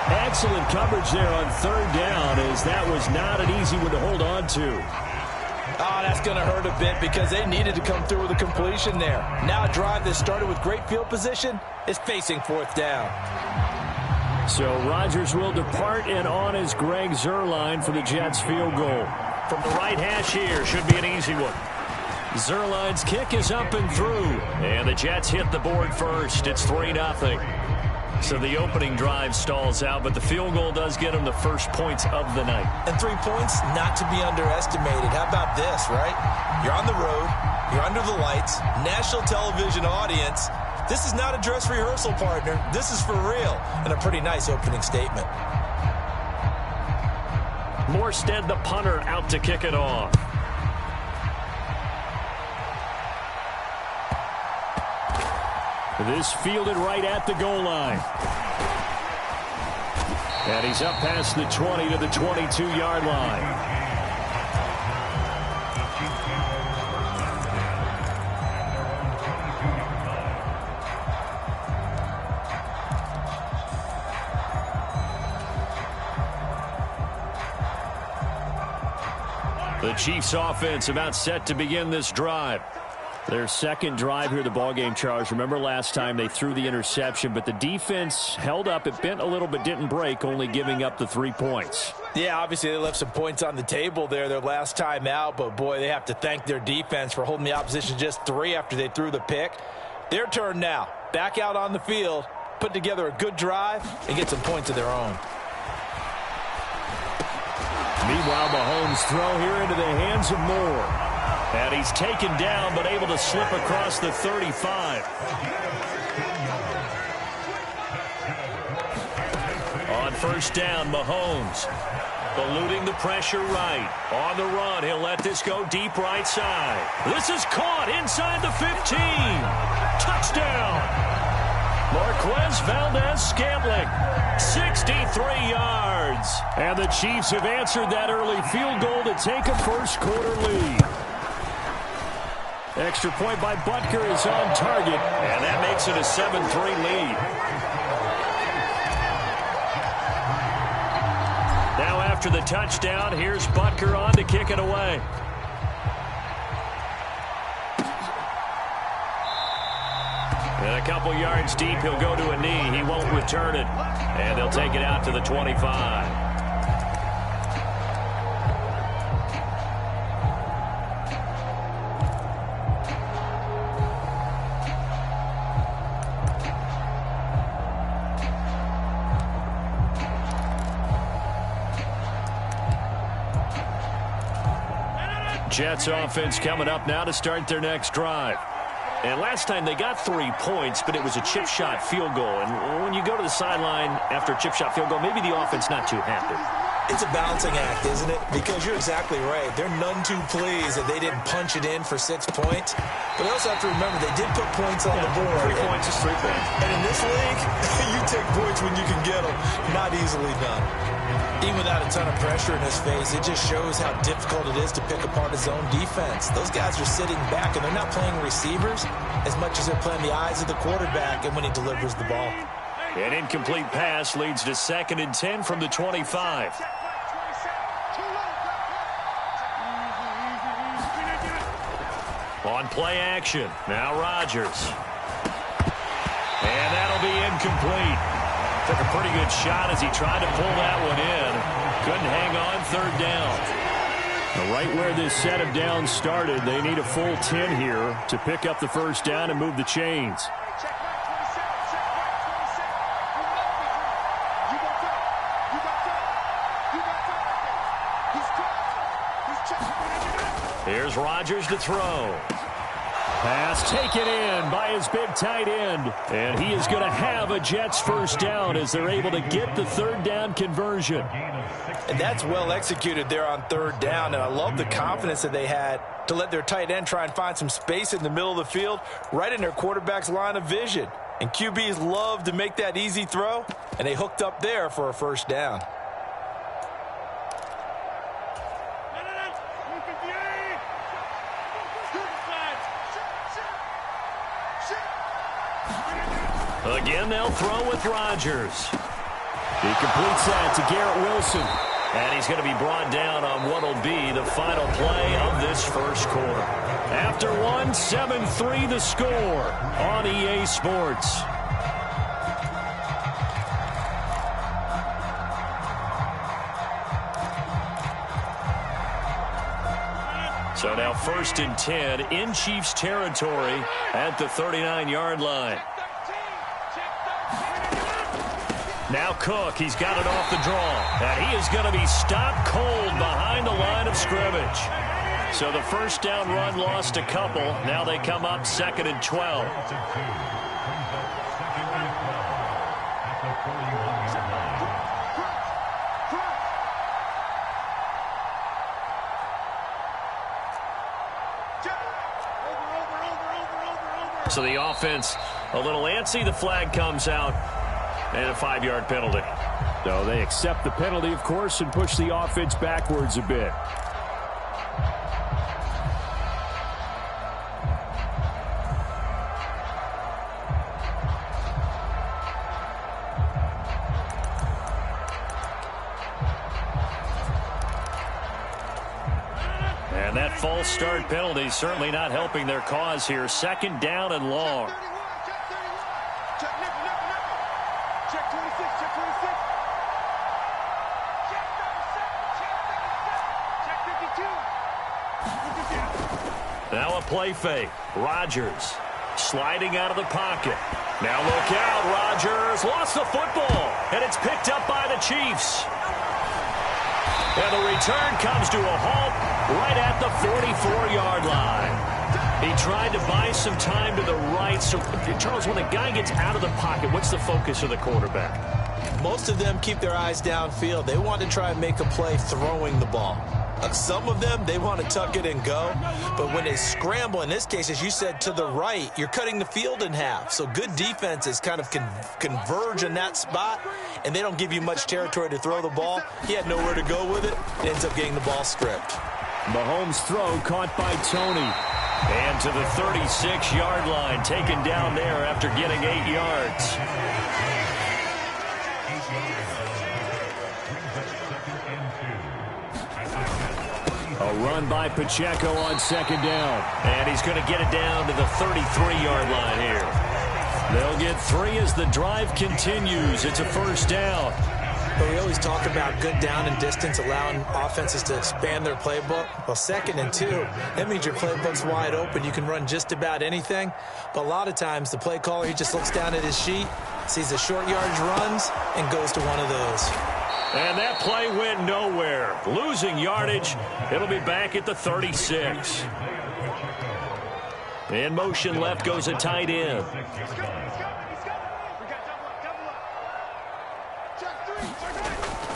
Excellent coverage there on 3rd down, as that was not an easy one to hold on to. Oh, that's going to hurt a bit because they needed to come through with a completion there. Now a drive that started with great field position is facing 4th down. So Rodgers will depart, and on is Greg Zuerlein for the Jets field goal. From the right hash here, should be an easy one. Zuerlein's kick is up and through. And the Jets hit the board first. It's 3-0. So the opening drive stalls out, but the field goal does get them the first points of the night. And 3 points, not to be underestimated. How about this, right? You're on the road. You're under the lights. National television audience. This is not a dress rehearsal, partner. This is for real. And a pretty nice opening statement. Morstead, the punter, out to kick it off. This fielded right at the goal line. And he's up past the 20 to the 22-yard line. The Chiefs offense about set to begin this drive. Their second drive here, the ballgame, Charles. Remember last time they threw the interception, but the defense held up. It bent a little but didn't break, only giving up the 3 points. Yeah, obviously they left some points on the table there their last time out, but boy, they have to thank their defense for holding the opposition just 3 after they threw the pick. Their turn now. Back out on the field, put together a good drive, and get some points of their own. Meanwhile, Mahomes' throw here into the hands of Moore. And he's taken down, but able to slip across the 35. On first down, Mahomes eluding the pressure right. On the run, he'll let this go deep right side. This is caught inside the 15. Touchdown. Marquez Valdez-Scantling, 63 yards. And the Chiefs have answered that early field goal to take a first quarter lead. Extra point by Butker is on target. And that makes it a 7-3 lead. Now after the touchdown, here's Butker on to kick it away. And a couple yards deep, he'll go to a knee. He won't return it. And they'll take it out to the 25. Jets offense coming up now to start their next drive. And last time they got 3 points, but it was a chip shot field goal. And when you go to the sideline after a chip shot field goal, maybe the offense not too happy. It's a balancing act, isn't it? Because you're exactly right. They're none too pleased that they didn't punch it in for 6 points. But they also have to remember they did put points on the board. 3 points is 3 points. And in this league, you take points when you can get them. Not easily done. Even without a ton of pressure in his face, it just shows how difficult it is to pick apart his own defense. Those guys are sitting back, and they're not playing receivers as much as they're playing the eyes of the quarterback and when he delivers the ball. An incomplete pass leads to 2nd and 10 from the 25. On play action, now Rodgers. And that'll be incomplete. Took a pretty good shot as he tried to pull that one in. Couldn't hang on 3rd down. Right where this set of downs started, they need a full 10 here to pick up the 1st down and move the chains. Here's Rodgers to throw. Pass taken in by his big tight end. And he is going to have a Jets 1st down as they're able to get the 3rd down conversion. And that's well executed there on 3rd down. And I love the confidence that they had to let their tight end try and find some space in the middle of the field, right in their quarterback's line of vision. And QBs love to make that easy throw, and they hooked up there for a 1st down. Again, they'll throw with Rodgers. He completes that to Garrett Wilson. And he's going to be brought down on what will be the final play of this 1st quarter. After one, 7-3 the score on EA Sports. So now 1st and 10 in Chiefs territory at the 39-yard line. Now Cook, he's got it off the draw. And he is going to be stopped cold behind the line of scrimmage. So the 1st down run lost a couple. Now they come up 2nd and 12. So the offense a little antsy. The flag comes out. And a 5-yard penalty. So they accept the penalty, of course, and push the offense backwards a bit. And that false start penalty certainly not helping their cause here. 2nd down and long. Now a play fake. Rodgers sliding out of the pocket. Now look out. Rodgers lost the football. And it's picked up by the Chiefs. And the return comes to a halt right at the 44-yard line. He tried to buy some time to the right. So, Charles, when a guy gets out of the pocket, what's the focus of the quarterback? Most of them keep their eyes downfield. They want to try and make a play throwing the ball. Some of them, they want to tuck it and go. But when they scramble, in this case, as you said, to the right, you're cutting the field in half. So good defenses kind of converge in that spot, and they don't give you much territory to throw the ball. He had nowhere to go with it. It ends up getting the ball stripped. Mahomes' throw caught by Tony. And to the 36-yard line, taken down there after getting 8 yards. A run by Pacheco on second down. And he's going to get it down to the 33-yard line here. They'll get 3 as the drive continues. It's a first down. But we always talk about good down and distance, allowing offenses to expand their playbook. Well, 2nd and 2, that means your playbook's wide open. You can run just about anything. But a lot of times, the play caller, he just looks down at his sheet, sees the short yardage runs, and goes to one of those. And that play went nowhere. Losing yardage. It'll be back at the 36. In motion left goes a tight end.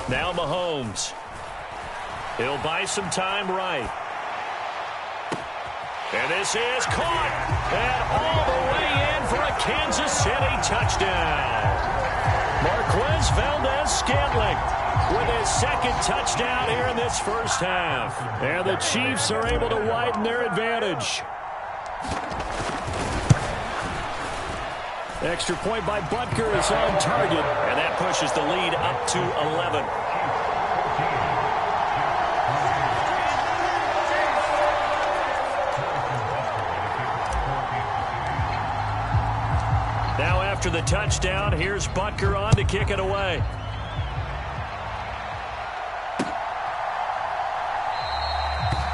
Now Mahomes. He'll buy some time right. And this is caught. And all the way in for a Kansas City touchdown. Marquez Valdez-Scantling with his 2nd touchdown here in this first half. And the Chiefs are able to widen their advantage. Extra point by Butker is on target. And that pushes the lead up to 11. Now after the touchdown, here's Butker on to kick it away.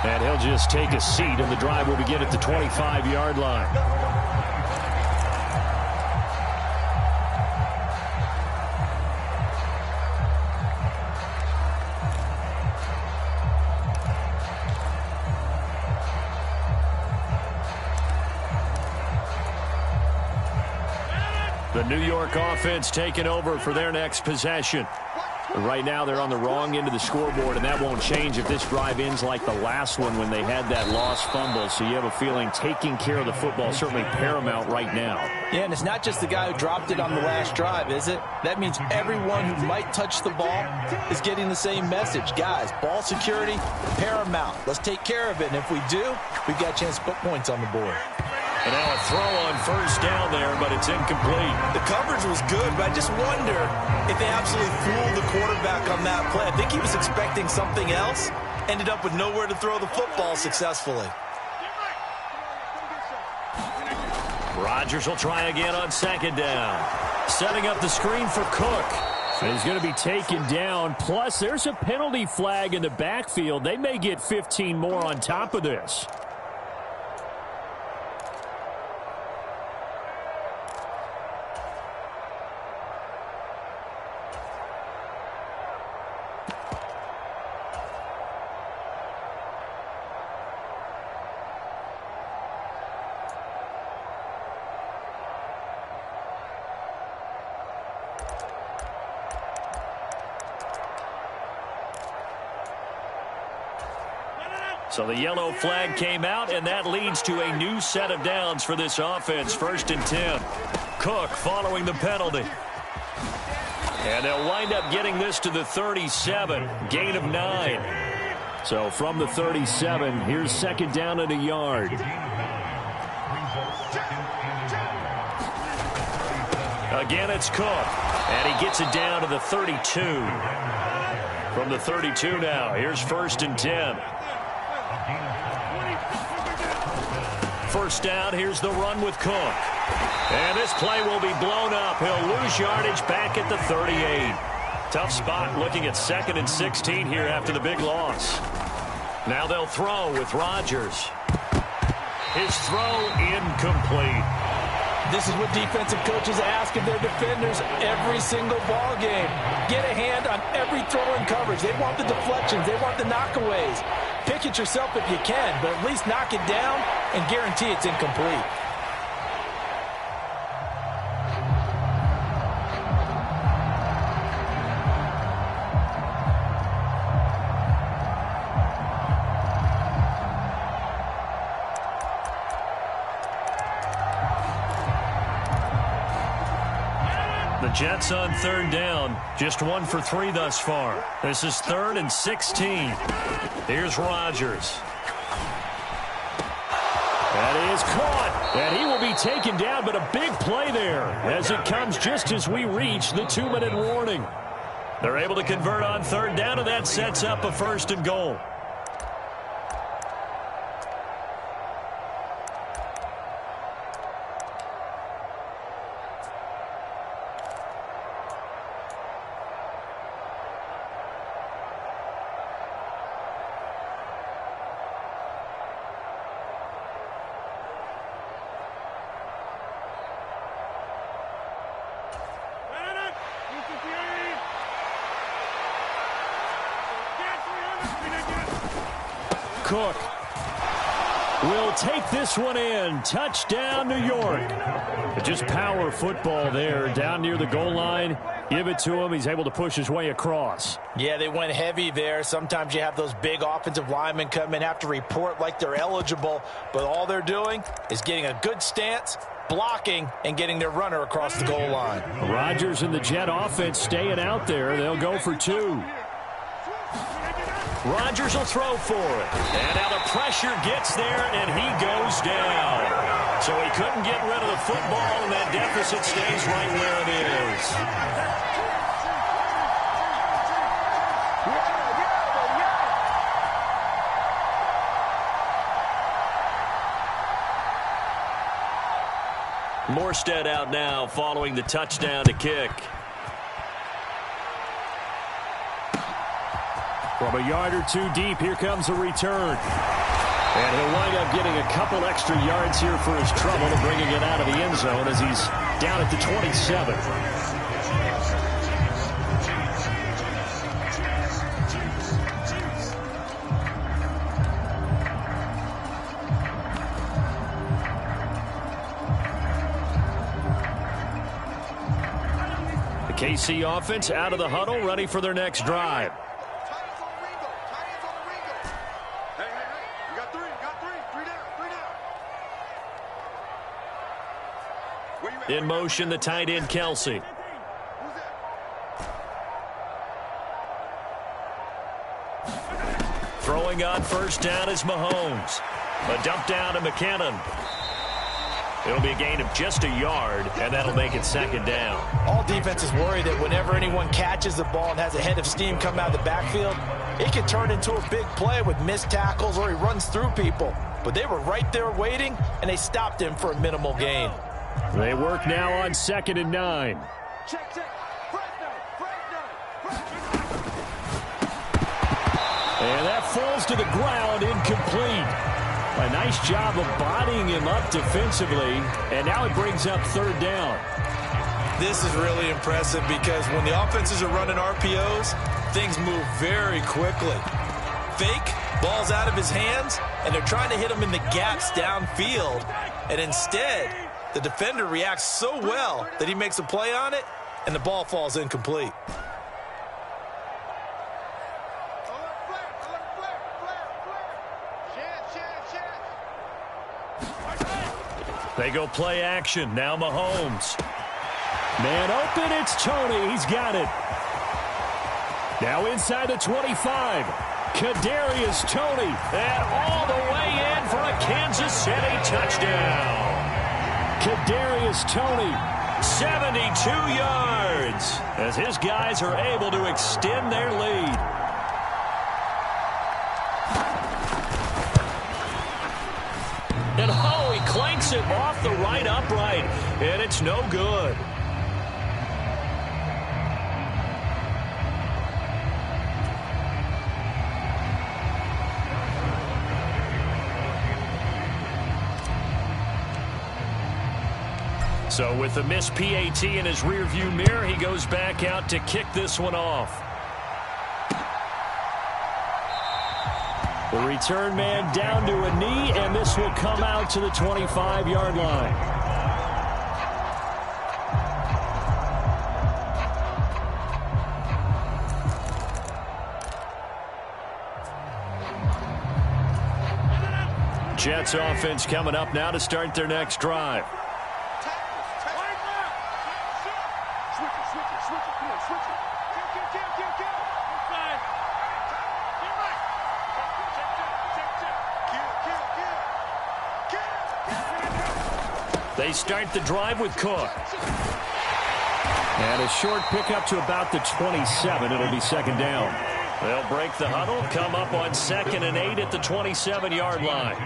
And he'll just take a seat, and the drive will begin at the 25-yard line. The New York offense taking over for their next possession. Right now they're on the wrong end of the scoreboard, and that won't change if this drive ends like the last one when they had that lost fumble. So you have a feeling taking care of the football is certainly paramount right now. Yeah, and it's not just the guy who dropped it on the last drive, is it? That means everyone who might touch the ball is getting the same message. Guys, ball security, paramount. Let's take care of it, and if we do, we've got a chance to put points on the board. And now a throw on first down there, but it's incomplete. The coverage was good, but I just wonder if they absolutely fooled the quarterback on that play. I think he was expecting something else, ended up with nowhere to throw the football successfully. Rodgers will try again on 2nd down. Setting up the screen for Cook. He's going to be taken down. Plus, there's a penalty flag in the backfield. They may get 15 more on top of this. So the yellow flag came out, and that leads to a new set of downs for this offense. 1st and 10. Cook following the penalty. And they'll wind up getting this to the 37. Gain of 9. So from the 37, here's 2nd down and a yard. Again, it's Cook. And he gets it down to the 32. From the 32 now, here's 1st and 10. First down, here's the run with Cook. And this play will be blown up. He'll lose yardage back at the 38. Tough spot looking at 2nd and 16 here after the big loss. Now they'll throw with Rodgers. His throw incomplete. This is what defensive coaches ask of their defenders every single ball game. Get a hand on every throw in coverage. They want the deflections. They want the knockaways. Pick it yourself if you can, but at least knock it down and guarantee it's incomplete. The Jets on 3rd down. Just 1 for 3 thus far. This is 3rd and 16. Here's Rodgers. And is caught, and he will be taken down, but a big play there as it comes just as we reach the 2-minute warning. They're able to convert on third down, and that sets up a 1st and goal. Cook will take this one in. Touchdown, New York. Just power football there down near the goal line. Give it to him. He's able to push his way across. Yeah, they went heavy there. Sometimes you have those big offensive linemen come in, have to report like they're eligible, but all they're doing is getting a good stance, blocking, and getting their runner across the goal line. Rodgers and the Jet offense staying out there. They'll go for 2. Rodgers will throw for it. And now the pressure gets there, and he goes down. So he couldn't get rid of the football, and that deficit stays right where it is. Morstead out now following the touchdown to kick. From a yard or 2 deep, here comes a return. And he'll wind up getting a couple extra yards here for his trouble and bringing it out of the end zone as he's down at the 27. The KC offense out of the huddle, ready for their next drive. In motion, the tight end, Kelsey. Throwing on first down is Mahomes. A dump down to McKinnon. It'll be a gain of just a yard, and that'll make it 2nd down. All defenses worry that whenever anyone catches the ball and has a head of steam come out of the backfield, it can turn into a big play with missed tackles or he runs through people. But they were right there waiting, and they stopped him for a minimal gain. They work now on 2nd and 9. And that falls to the ground, incomplete. A nice job of bodying him up defensively, and now it brings up 3rd down. This is really impressive because when the offenses are running RPOs, things move very quickly. Fake, ball's out of his hands, and they're trying to hit him in the gaps downfield, and instead, the defender reacts so well that he makes a play on it, and the ball falls incomplete. They go play action. Now Mahomes. Man open, it's Tony. He's got it. Now inside the 25. Kadarius Toney. And all the way in for a Kansas City touchdown. Kadarius Toney. 72 yards as his guys are able to extend their lead. And oh, he clanks it off the right upright, and it's no good. So with the missed PAT in his rearview mirror, he goes back out to kick this one off. The return man down to a knee, and this will come out to the 25-yard line. Jets offense coming up now to start their next drive. They start the drive with Cook. And a short pickup to about the 27. It'll be second down. They'll break the huddle, come up on 2nd and 8 at the 27-yard line.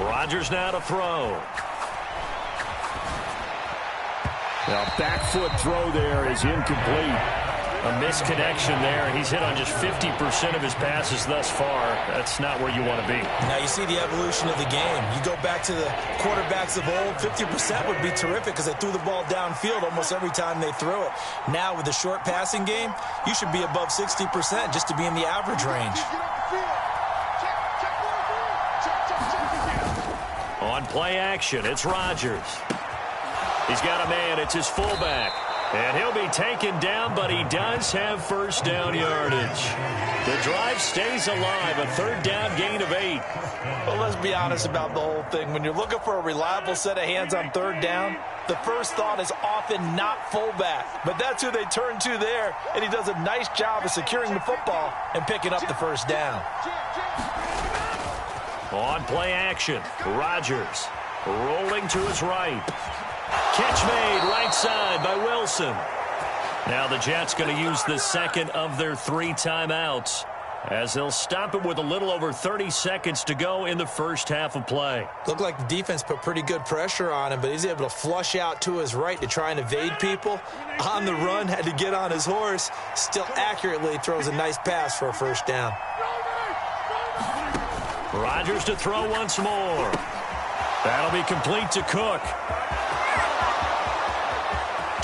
Rodgers now to throw. Now, back foot throw there is incomplete. A misconnection there. He's hit on just 50% of his passes thus far. That's not where you want to be. Now you see the evolution of the game. You go back to the quarterbacks of old, 50% would be terrific because they threw the ball downfield almost every time they threw it. Now with the short passing game, you should be above 60% just to be in the average range. On play action, it's Rodgers. He's got a man. It's his fullback. And he'll be taken down, but he does have first down yardage. The drive stays alive, a 3rd down gain of 8. Well, let's be honest about the whole thing. When you're looking for a reliable set of hands on 3rd down, the first thought is often not fullback. But that's who they turn to there, and he does a nice job of securing the football and picking up the first down. On play action, Rodgers rolling to his right. Catch made right side by Wilson. Now the Jets going to use the second of their 3 timeouts as they'll stop it with a little over 30 seconds to go in the first half of play. Looked like the defense put pretty good pressure on him, but he's able to flush out to his right to try and evade people. On the run, had to get on his horse. Still accurately throws a nice pass for a first down. Rodgers to throw once more. That'll be complete to Cook.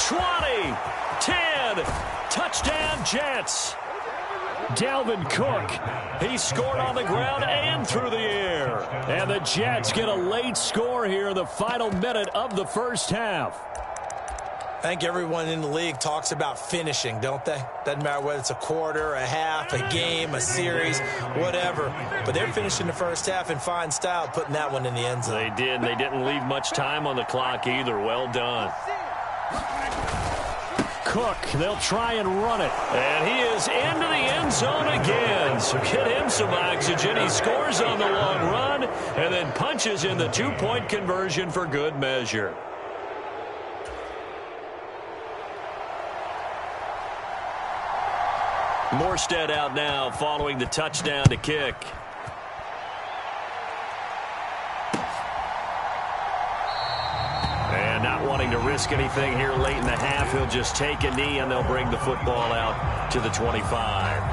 20, 10, touchdown Jets. Dalvin Cook, he scored on the ground and through the air. And the Jets get a late score here in the final minute of the first half. I think everyone in the league talks about finishing, don't they? Doesn't matter whether it's a quarter, a half, a game, a series, whatever. But they're finishing the first half in fine style, putting that one in the end zone. They did. They didn't leave much time on the clock either. Well done. Cook, they'll try and run it. And he is into the end zone again. So get him some oxygen. He scores on the long run and then punches in the 2-point conversion for good measure. Morstead out now following the touchdown to kick. And not wanting to risk anything here late in the half, he'll just take a knee and they'll bring the football out to the 25.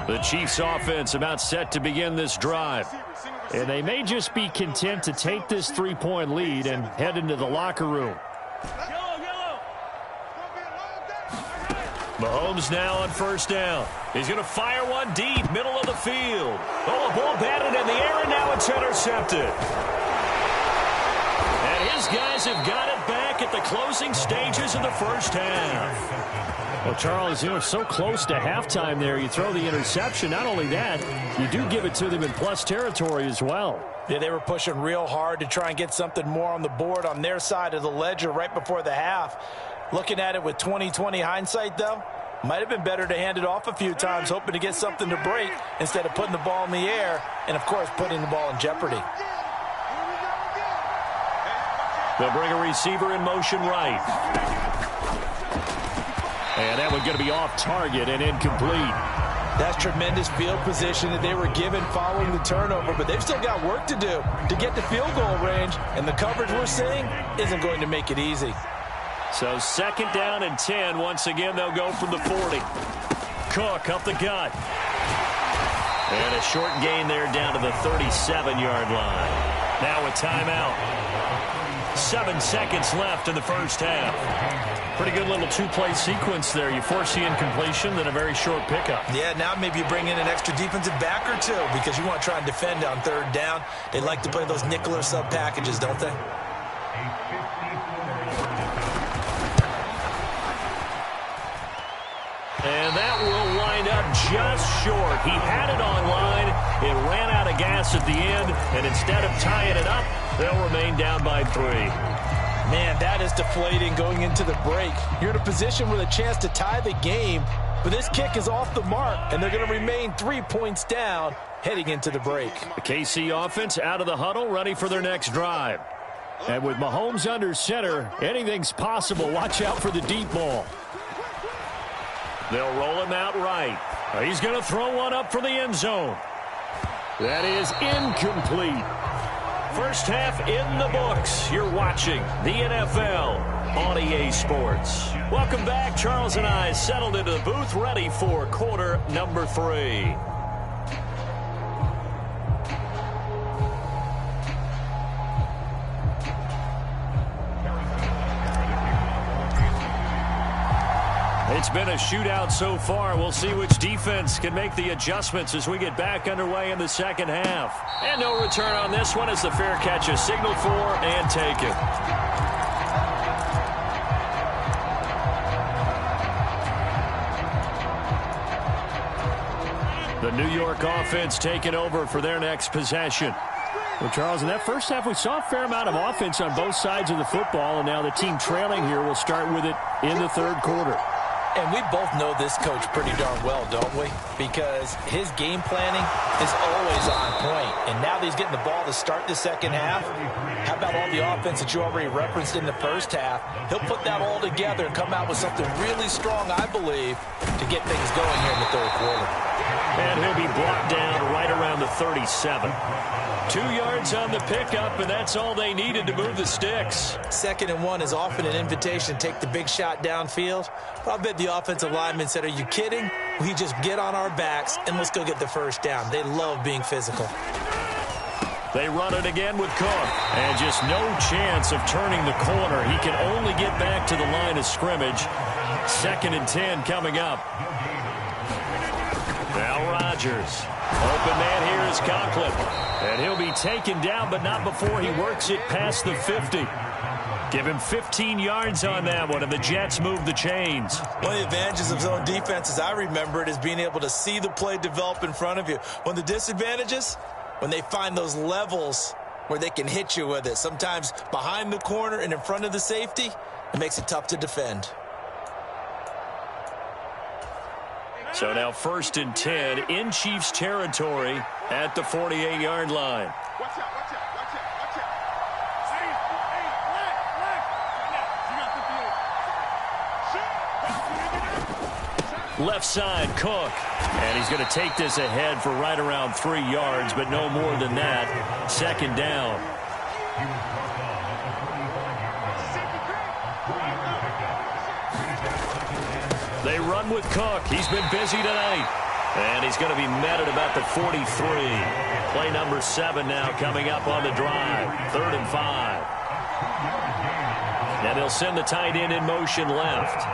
The Chiefs offense about set to begin this drive. And they may just be content to take this 3-point lead and head into the locker room. Mahomes now on first down. He's going to fire one deep, middle of the field. Oh, a ball batted in the air, and now it's intercepted. And his guys have got it back at the closing stages of the first half. Well, Charles, you know, so close to halftime there. You throw the interception. Not only that, you do give it to them in plus territory as well. Yeah, they were pushing real hard to try and get something more on the board on their side of the ledger right before the half. Looking at it with 20/20 hindsight, though, might have been better to hand it off a few times, hoping to get something to break instead of putting the ball in the air and, of course, putting the ball in jeopardy. They'll bring a receiver in motion right. And that one going to be off target and incomplete. That's tremendous field position that they were given following the turnover, but they've still got work to do to get to field goal range, and the coverage we're seeing isn't going to make it easy. So second down and 10. Once again, they'll go from the 40. Cook up the gut. And a short gain there down to the 37-yard line. Now a timeout. 7 seconds left in the first half. Pretty good little two-play sequence there. You force the incompletion, then a very short pickup. Yeah, now maybe you bring in an extra defensive back or two because you want to try and defend on third down. They like to play those nickel or sub packages, don't they? And that will wind up just short. He had it on line, It ran out of gas at the end, and instead of tying it up, they'll remain down by 3. Man, that is deflating going into the break. You're in a position with a chance to tie the game, but this kick is off the mark, and they're going to remain 3 points down heading into the break. The KC offense out of the huddle, ready for their next drive. And with Mahomes under center, anything's possible. Watch out for the deep ball. They'll roll him out right. He's going to throw one up for the end zone. That is incomplete. First half in the books. You're watching the NFL on EA Sports. Welcome back. Charles and I settled into the booth, ready for quarter number 3. It's been a shootout so far. We'll see which defense can make the adjustments as we get back underway in the second half. And no return on this one as the fair catch is signaled for and taken. The New York offense taking over for their next possession. Well, Charles, in that first half, we saw a fair amount of offense on both sides of the football, and now the team trailing here will start with it in the third quarter. And we both know this coach pretty darn well, don't we? Because his game planning is always on point. And now that he's getting the ball to start the second half, how about all the offense that you already referenced in the first half? He'll put that all together and come out with something really strong, I believe, to get things going here in the third quarter. And he'll be brought down right around the 37. 2 yards on the pickup, and that's all they needed to move the sticks. 2nd and 1 is often an invitation to take the big shot downfield. But I bet the offensive lineman said, are you kidding? We just get on our backs and let's go get the first down. They love being physical. They run it again with Cook. And just no chance of turning the corner. He can only get back to the line of scrimmage. 2nd and 10 coming up. Now Rodgers. Open man here is Conklin. And he'll be taken down, but not before he works it past the 50. Give him 15 yards on that one, and the Jets move the chains. One of the advantages of zone defense, as I remember it, is being able to see the play develop in front of you. One of the disadvantages, when they find those levels where they can hit you with it, sometimes behind the corner and in front of the safety, it makes it tough to defend. So now 1st and 10 in Chiefs territory at the 48-yard line. Watch out, watch out, watch out, watch out. Left side, Cook. And he's going to take this ahead for right around 3 yards, but no more than that. 2nd down. They run with Cook. He's been busy tonight. And he's going to be met at about the 43. Play number 7 now coming up on the drive. 3rd and 5. And they'll send the tight end in motion left.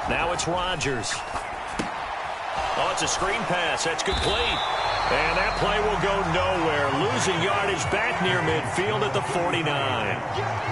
Now it's Rodgers. Oh, it's a screen pass. That's complete. And that play will go nowhere. Losing yardage back near midfield at the 49.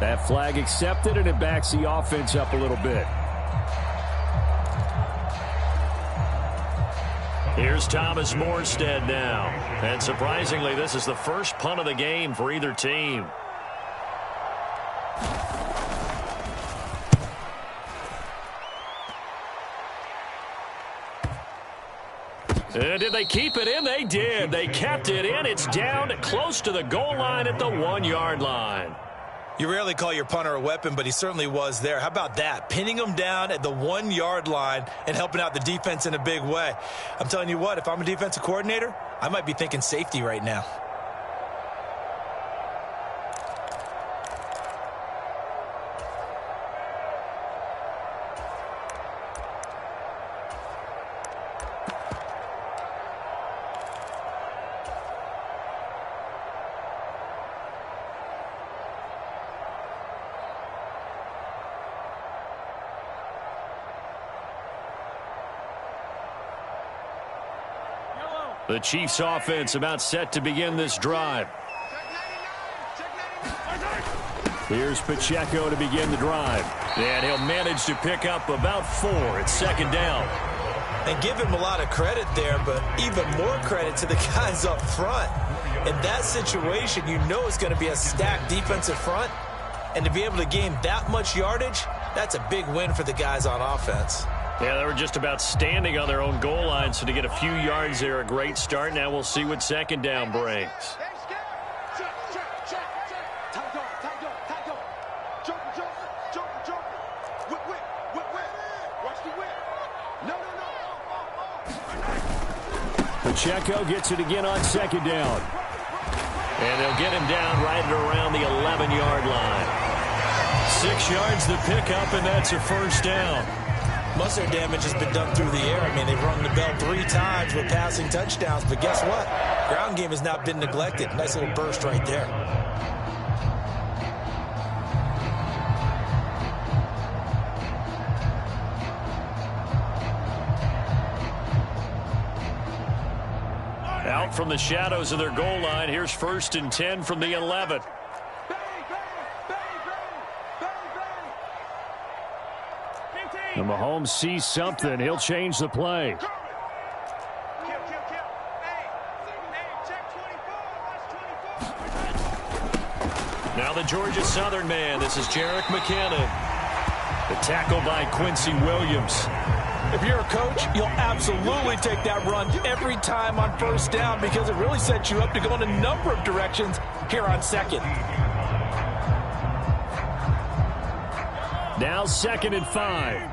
That flag accepted, and it backs the offense up a little bit. Here's Thomas Morstead now. And surprisingly, this is the first punt of the game for either team. And did they keep it in? They did. They kept it in. It's down close to the goal line at the 1-yard line. You rarely call your punter a weapon, but he certainly was there. How about that? Pinning him down at the 1-yard line and helping out the defense in a big way. I'm telling you what, if I'm a defensive coordinator, I might be thinking safety right now. The Chiefs offense about set to begin this drive. Here's Pacheco to begin the drive. And he'll manage to pick up about 4 at second down. And give him a lot of credit there, but even more credit to the guys up front. In that situation, you know it's going to be a stacked defensive front. And to be able to gain that much yardage, that's a big win for the guys on offense. Yeah, they were just about standing on their own goal line, so to get a few yards there, a great start. Now we'll see what second down brings. Pacheco gets it again on second down. And they'll get him down right at around the 11-yard line. 6 yards the pickup, and that's a first down. Most of their damage has been done through the air. I mean, they've rung the bell 3 times with passing touchdowns, but guess what? Ground game has not been neglected. Nice little burst right there. Out from the shadows of their goal line, here's 1st and 10 from the 11. And Mahomes sees something. He'll change the play. Now the Georgia Southern man. This is Jerick McKinnon. The tackle by Quincy Williams. If you're a coach, you'll absolutely take that run every time on first down because it really sets you up to go in a number of directions here on second. Now 2nd and 5.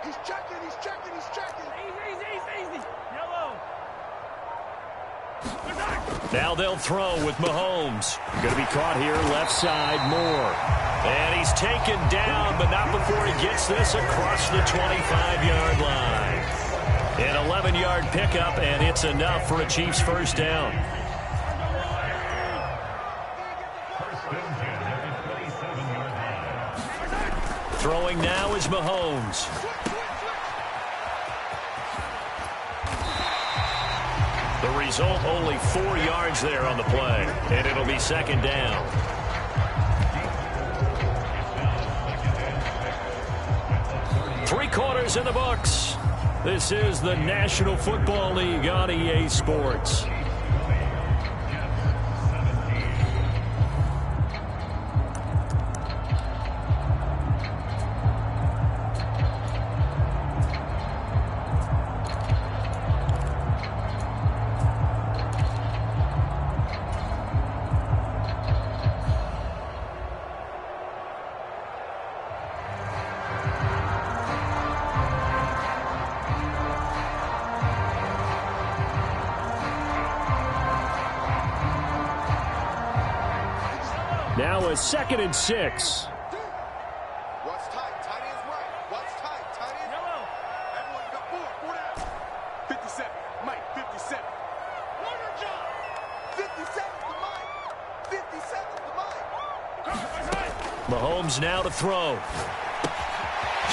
He's checking. Easy. Yellow. Now they'll throw with Mahomes. Going to be caught here, left side, Moore. And he's taken down, but not before he gets this across the 25-yard line. An 11-yard pickup, and it's enough for a Chiefs first down. Throwing now is Mahomes. The result, only 4 yards there on the play, and it'll be second down. Three quarters in the books. This is the National Football League on EA Sports. Now a 2nd and 6. What's tight? Tight ends right. What's tight? Tight ends yellow. Everyone got 4 down. 57. Mike, 57. Wonder job. 57 to Mike. 57 to Mike. Mahomes now to throw.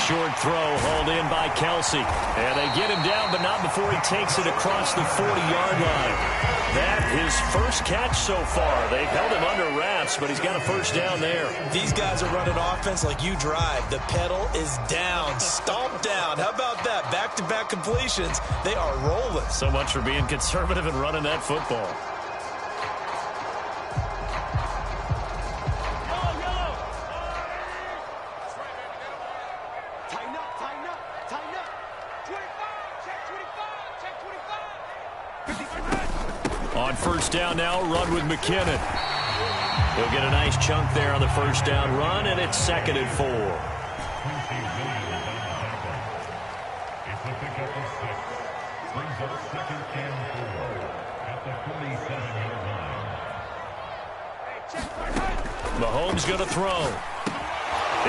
Short throw hauled in by Kelsey. And they get him down, but not before he takes it across the 40-yard line. That his first catch so far. They've held him under wraps, but he's got a first down there. These guys are running offense like you drive. The pedal is down, stomped down. How about that? Back-to-back completions. They are rolling. So much for being conservative and running that football. On first down now, run with McKinnon. He'll get a nice chunk there on the first down run, and it's 2nd and 4. It's a pickup of 6. Brings up 2nd and 4 at the 47-yard line. Mahomes going to throw.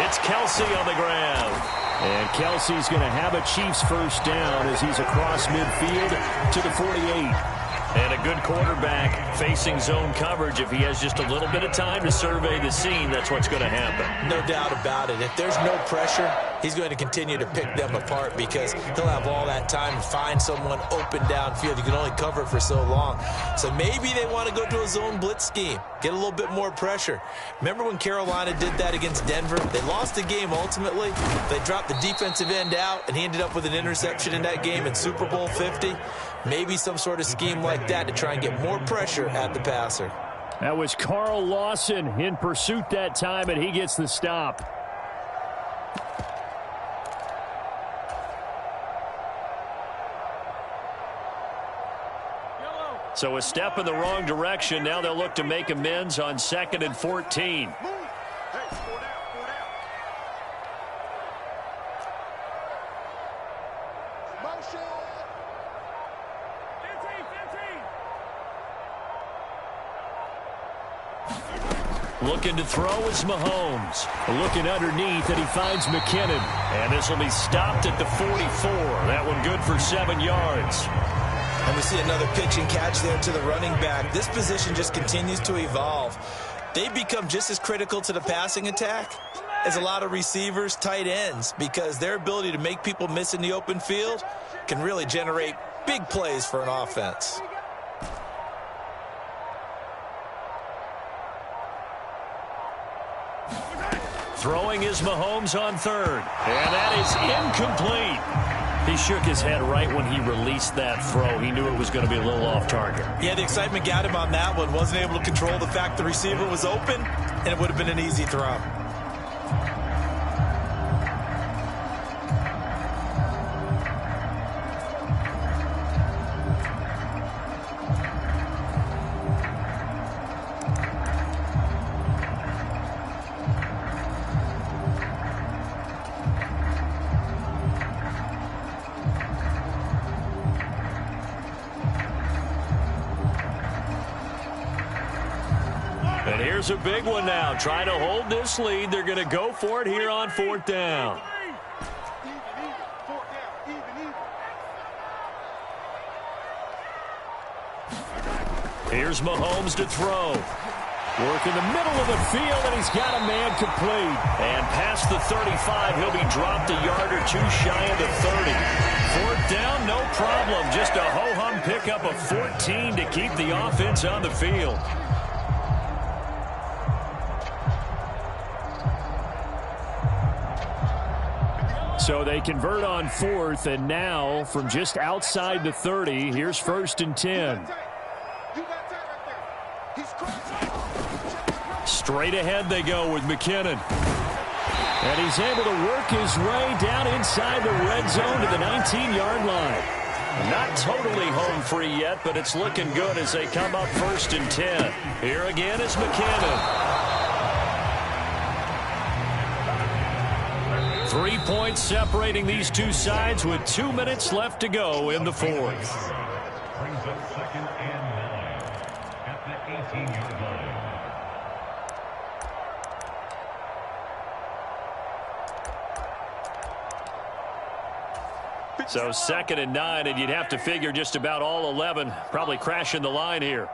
It's Kelsey on the ground. And Kelsey's going to have a Chiefs first down as he's across midfield to the 48. And a good quarterback facing zone coverage. If he has just a little bit of time to survey the scene, that's what's going to happen. No doubt about it. If there's no pressure, he's going to continue to pick them apart because he'll have all that time to find someone open downfield. You can only cover it for so long. So maybe they want to go to a zone blitz scheme, get a little bit more pressure. Remember when Carolina did that against Denver? They lost the game ultimately. They dropped the defensive end out, and he ended up with an interception in that game in Super Bowl 50. Maybe some sort of scheme like that to try and get more pressure at the passer. That was Carl Lawson in pursuit that time, and he gets the stop. So a step in the wrong direction. Now they'll look to make amends on 2nd and 14. Looking to throw is Mahomes. Looking underneath, and he finds McKinnon. And this will be stopped at the 44. That one good for 7 yards. And we see another pitch and catch there to the running back. This position just continues to evolve. They've become just as critical to the passing attack as a lot of receivers, tight ends, because their ability to make people miss in the open field can really generate big plays for an offense. Throwing is Mahomes on 3rd. And that is incomplete. He shook his head right when he released that throw. He knew it was going to be a little off target. Yeah, the excitement got him on that one. Wasn't able to control the fact the receiver was open, and it would have been an easy throw. And here's a big one now. Trying to hold this lead. They're going to go for it here on 4th down. Here's Mahomes to throw. Work in the middle of the field, and he's got a man complete. And past the 35, he'll be dropped a yard or two shy of the 30. 4th down, no problem. Just a ho-hum pickup of 14 to keep the offense on the field. So they convert on 4th, and now from just outside the 30, here's 1st and 10. Straight ahead they go with McKinnon. And he's able to work his way down inside the red zone to the 19-yard line. Not totally home free yet, but it's looking good as they come up 1st and 10. Here again is McKinnon. 3 points separating these two sides with 2 minutes left to go in the 4th. Brings up 2nd and 9 at the 18-yard line. So 2nd and 9, and you'd have to figure just about all 11 probably crashing the line here.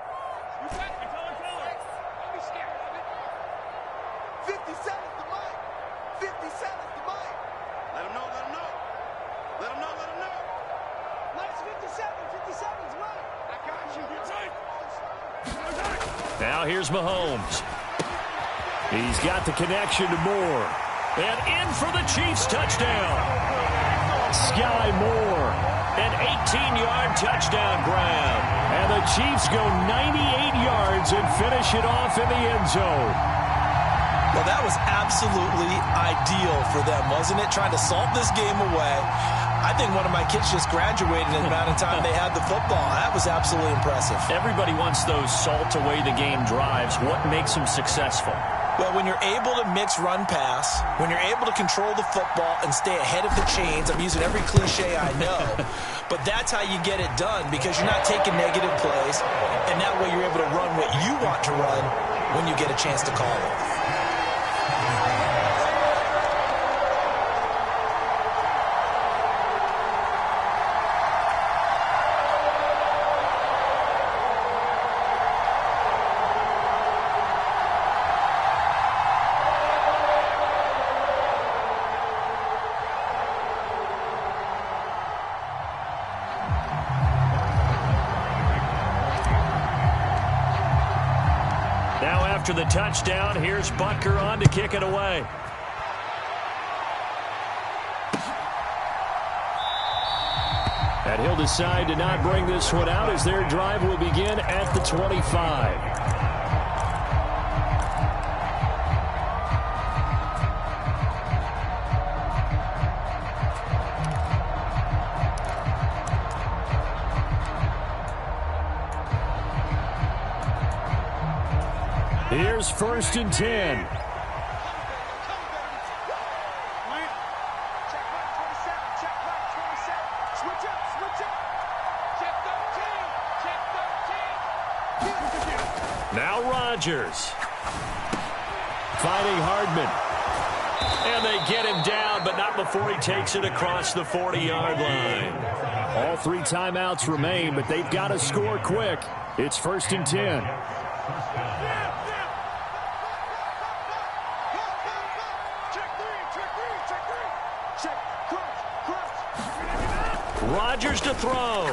Now here's Mahomes. He's got the connection to Moore. And in for the Chiefs touchdown. Sky Moore. An 18-yard touchdown grab. And the Chiefs go 98 yards and finish it off in the end zone. Well, that was absolutely ideal for them, wasn't it? Trying to salt this game away. I think one of my kids just graduated in the amount of time they had the football. That was absolutely impressive. Everybody wants those salt away the game drives. What makes them successful? Well, when you're able to mix run-pass, when you're able to control the football and stay ahead of the chains, I'm using every cliche I know, but that's how you get it done because you're not taking negative plays, and that way you're able to run what you want to run when you get a chance to call it. After the touchdown, here's Butker on to kick it away. And he'll decide to not bring this one out as their drive will begin at the 25. Here's 1st and 10. Now Rodgers. Finding Hardman. And they get him down, but not before he takes it across the 40-yard line. All 3 timeouts remain, but they've got to score quick. It's 1st and 10. Rodgers to throw.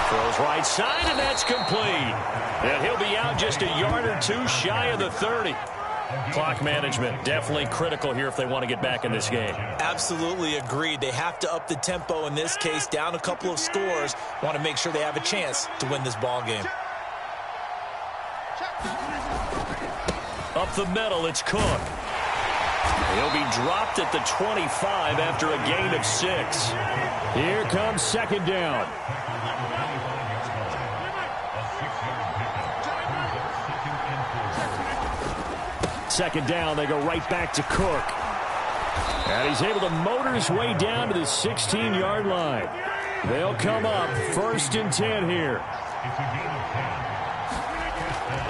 Throws right side, and that's complete. And he'll be out just a yard or 2 shy of the 30. Clock management definitely critical here if they want to get back in this game. Absolutely agreed. They have to up the tempo in this case, down a couple of scores. Want to make sure they have a chance to win this ball game. Up the middle, it's Cook. He'll be dropped at the 25 after a gain of 6. Here comes 2nd down. Second down, they go right back to Cook. And he's able to motor his way down to the 16-yard line. They'll come up 1st and 10 here.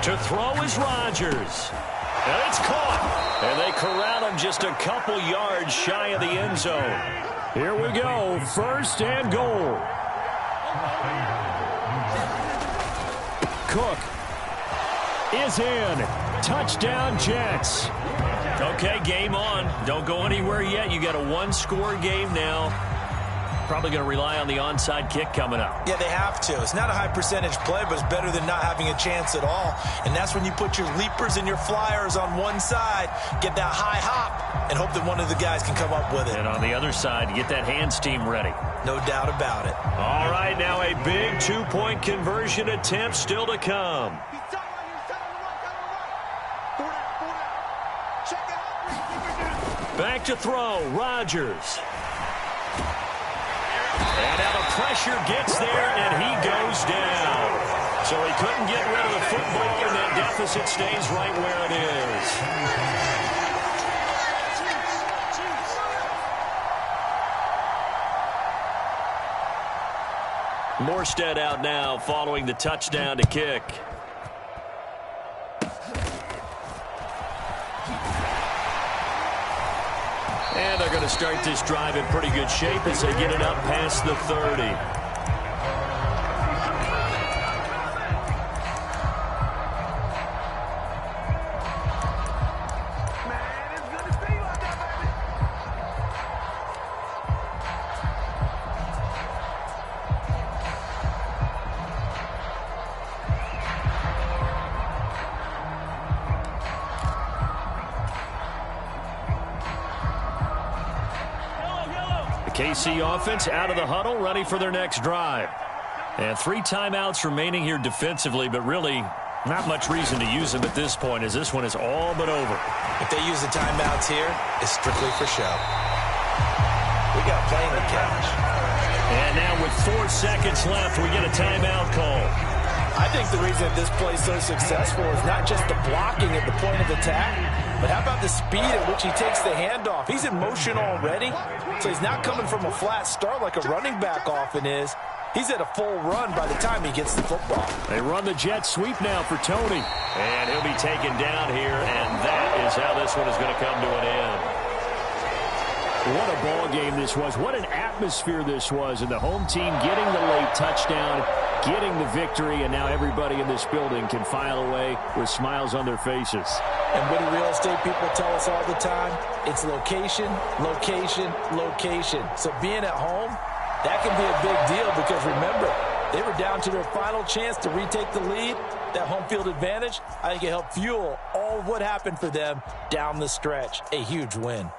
To throw is Rodgers. And it's caught. And they corral him just a couple yards shy of the end zone. Here we go, 1st and goal. Cook is in. Touchdown, Jets. Okay, game on. Don't go anywhere yet. You got a 1-score game now. Probably going to rely on the onside kick coming up. Yeah, they have to. It's not a high percentage play, but it's better than not having a chance at all. And that's when you put your leapers and your flyers on one side, get that high hop, and hope that one of the guys can come up with it. And on the other side, get that hands team ready. No doubt about it. All right, now a big 2-point conversion attempt still to come. Back to throw, Rodgers. And now the pressure gets there, and he goes down. So he couldn't get rid of the football, and that deficit stays right where it is. Morstead out now following the touchdown to kick. And they're going to start this drive in pretty good shape as they get it up past the 30. KC offense out of the huddle, ready for their next drive. And 3 timeouts remaining here defensively, but really not much reason to use them at this point as this one is all but over. If they use the timeouts here, it's strictly for show. We got plenty to catch. And now with 4 seconds left, we get a timeout call. I think the reason that this play is so successful is not just the blocking at the point of attack, but how about the speed at which he takes the handoff? He's in motion already, so he's not coming from a flat start like a running back often is. He's at a full run by the time he gets the football. They run the jet sweep now for Tony. And he'll be taken down here, and that is how this one is going to come to an end. What a ball game this was. What an atmosphere this was. And the home team getting the late touchdown, getting the victory, and now everybody in this building can file away with smiles on their faces. And what do real estate people tell us all the time? It's location, location, location. So being at home, that can be a big deal because remember, They were down to their final chance to retake the lead. That home field advantage, I think it helped fuel all of what happened for them down the stretch. A huge win.